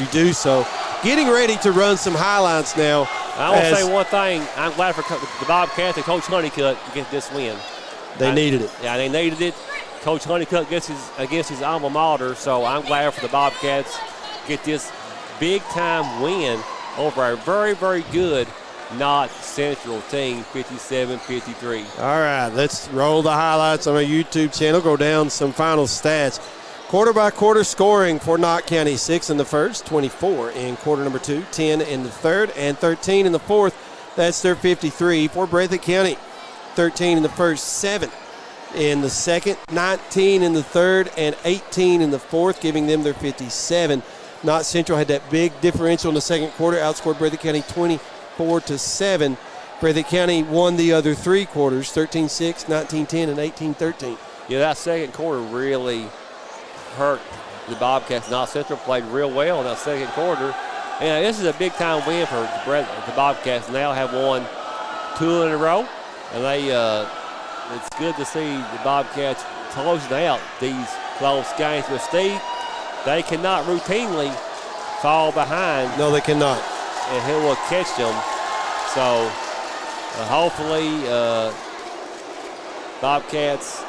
do so. Getting ready to run some highlights now. I want to say one thing. I'm glad for the Bobcats and Coach Honeycutt to get this win. They needed it. Yeah, they needed it. Coach Honeycutt gets against his alma mater, so I'm glad for the Bobcats get this big-time win over a very, very good Knott Central team, 57-53. All right, let's roll the highlights on our YouTube channel, go down some final stats. Quarter-by-quarter scoring for Knott County, 6 in the first, 24 in quarter number 2, 10 in the third, and 13 in the fourth. That's their 53 for Breathitt County. 13 in the first, 7 in the second, 19 in the third, and 18 in the fourth, giving them their 57. Knott Central had that big differential in the second quarter, outscored Breathitt County 24-7. Breathitt County won the other 3 quarters, 13-6, 19-10, and 18-13. Yeah, that second quarter really hurt the Bobcats. Knott Central played real well in that second quarter. And this is a big-time win for the Bobcats. Now have won 2 in a row. And it's good to see the Bobcats closing out these close games. But Steve, they cannot routinely fall behind. No, they cannot. And he will catch them. So hopefully Bobcats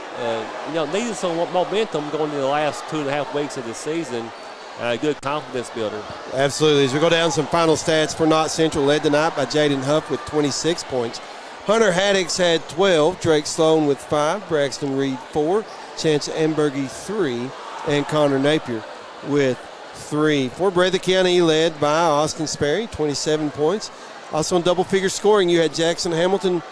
needed some momentum going into the last 2.5 weeks of the season. A good confidence builder. Absolutely. As we go down some final stats for Knott Central, led tonight by Jaden Huff with 26 points. Hunter Haddix had 12, Drake Sloan with 5, Braxton Reed 4, Chance Ambergy 3, and Connor Napier with 3. For Breathitt County, led by Austin Sperry, 27 points. Also in double-figure scoring, you had Jackson Hamilton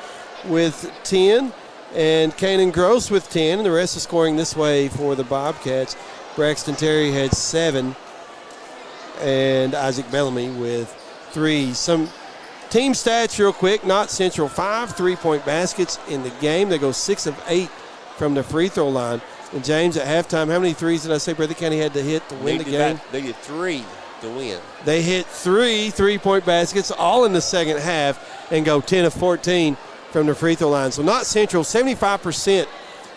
with 10 and Kanan Gross with 10, and the rest is scoring this way for the Bobcats. Braxton Terry had 7, and Isaac Bellamy with 3. Some team stats real quick. Knott Central, 5 3-point baskets in the game. They go 6 of 8 from the free throw line. And James, at halftime, how many threes did I say Breathitt County had to hit to win the game? They did 3 to win. They hit 3 3-point baskets all in the second half and go 10 of 14 from the free throw line. So Knott Central, 75%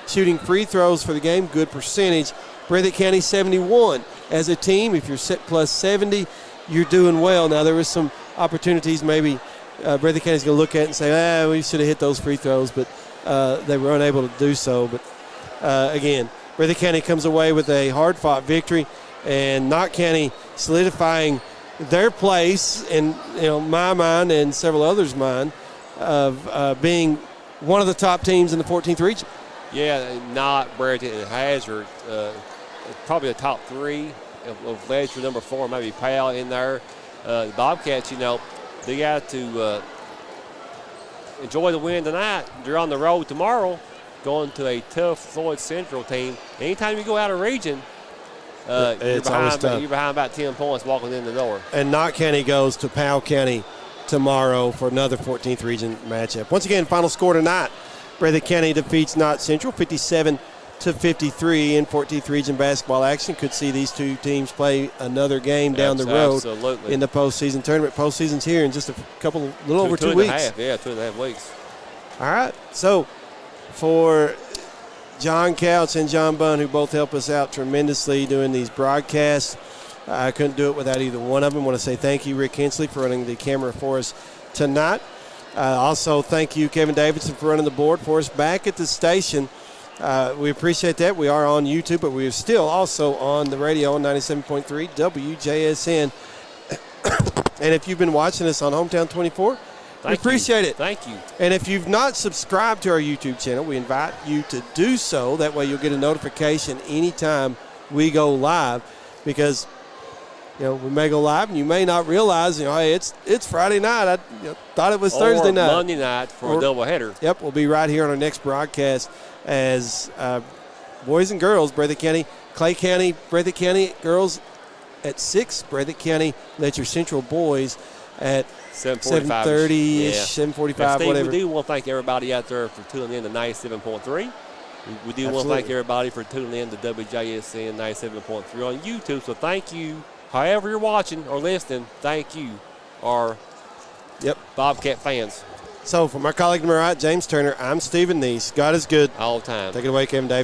shooting free throws for the game, good percentage. Breathitt County, 71. As a team, if you're set plus 70, you're doing well. Now, there was some opportunities maybe Breathitt County's going to look at and say, we should have hit those free throws, but they were unable to do so. But, again, Breathitt County comes away with a hard-fought victory, and Knott County solidifying their place in my mind and several others' mind of being one of the top teams in the 14th region. Yeah, Knott, Breathitt, and Hazard, probably the top 3 of Ledger, number 4, maybe Powell in there. The Bobcats, they got to enjoy the win tonight. They're on the road tomorrow, going to a tough Floyd Central team. Anytime you go out of region, you're behind about 10 points walking in the door. And Knott County goes to Powell County tomorrow for another 14th region matchup. Once again, final score tonight. Breathitt County defeats Knott Central 57-53 in 14th region basketball action. Could see these two teams play another game down the road in the postseason tournament. Postseason's here in just a little over 2 weeks. 2.5 weeks. All right. So for John Couch and John Bunn, who both help us out tremendously doing these broadcasts, I couldn't do it without either one of them. I want to say thank you, Rick Hensley, for running the camera for us tonight. Also, thank you, Kevin Davidson, for running the board for us back at the station. We appreciate that. We are on YouTube, but we are still also on the radio on 97.3 WJSN. And if you've been watching us on Hometown 24, we appreciate it. Thank you. And if you've not subscribed to our YouTube channel, we invite you to do so. That way you'll get a notification anytime we go live, because we may go live and you may not realize, hey, it's Friday night. I thought it was Thursday night. Monday night for a doubleheader. Yep, we'll be right here on our next broadcast as boys and girls, Breathitt County, Clay County, Breathitt County girls at 6, Breathitt County, Letcher Central boys at 7:30-ish, 7:45, whatever. We do want to thank everybody out there for tuning in to 97.3. We do want to thank everybody for tuning in to WJSN 97.3 on YouTube. So thank you. However you're watching or listening, thank you, our Bobcat fans. So from our colleague to my right, James Turner, I'm Stephen Neese. God is good. All the time. Take it away, Kevin Dave.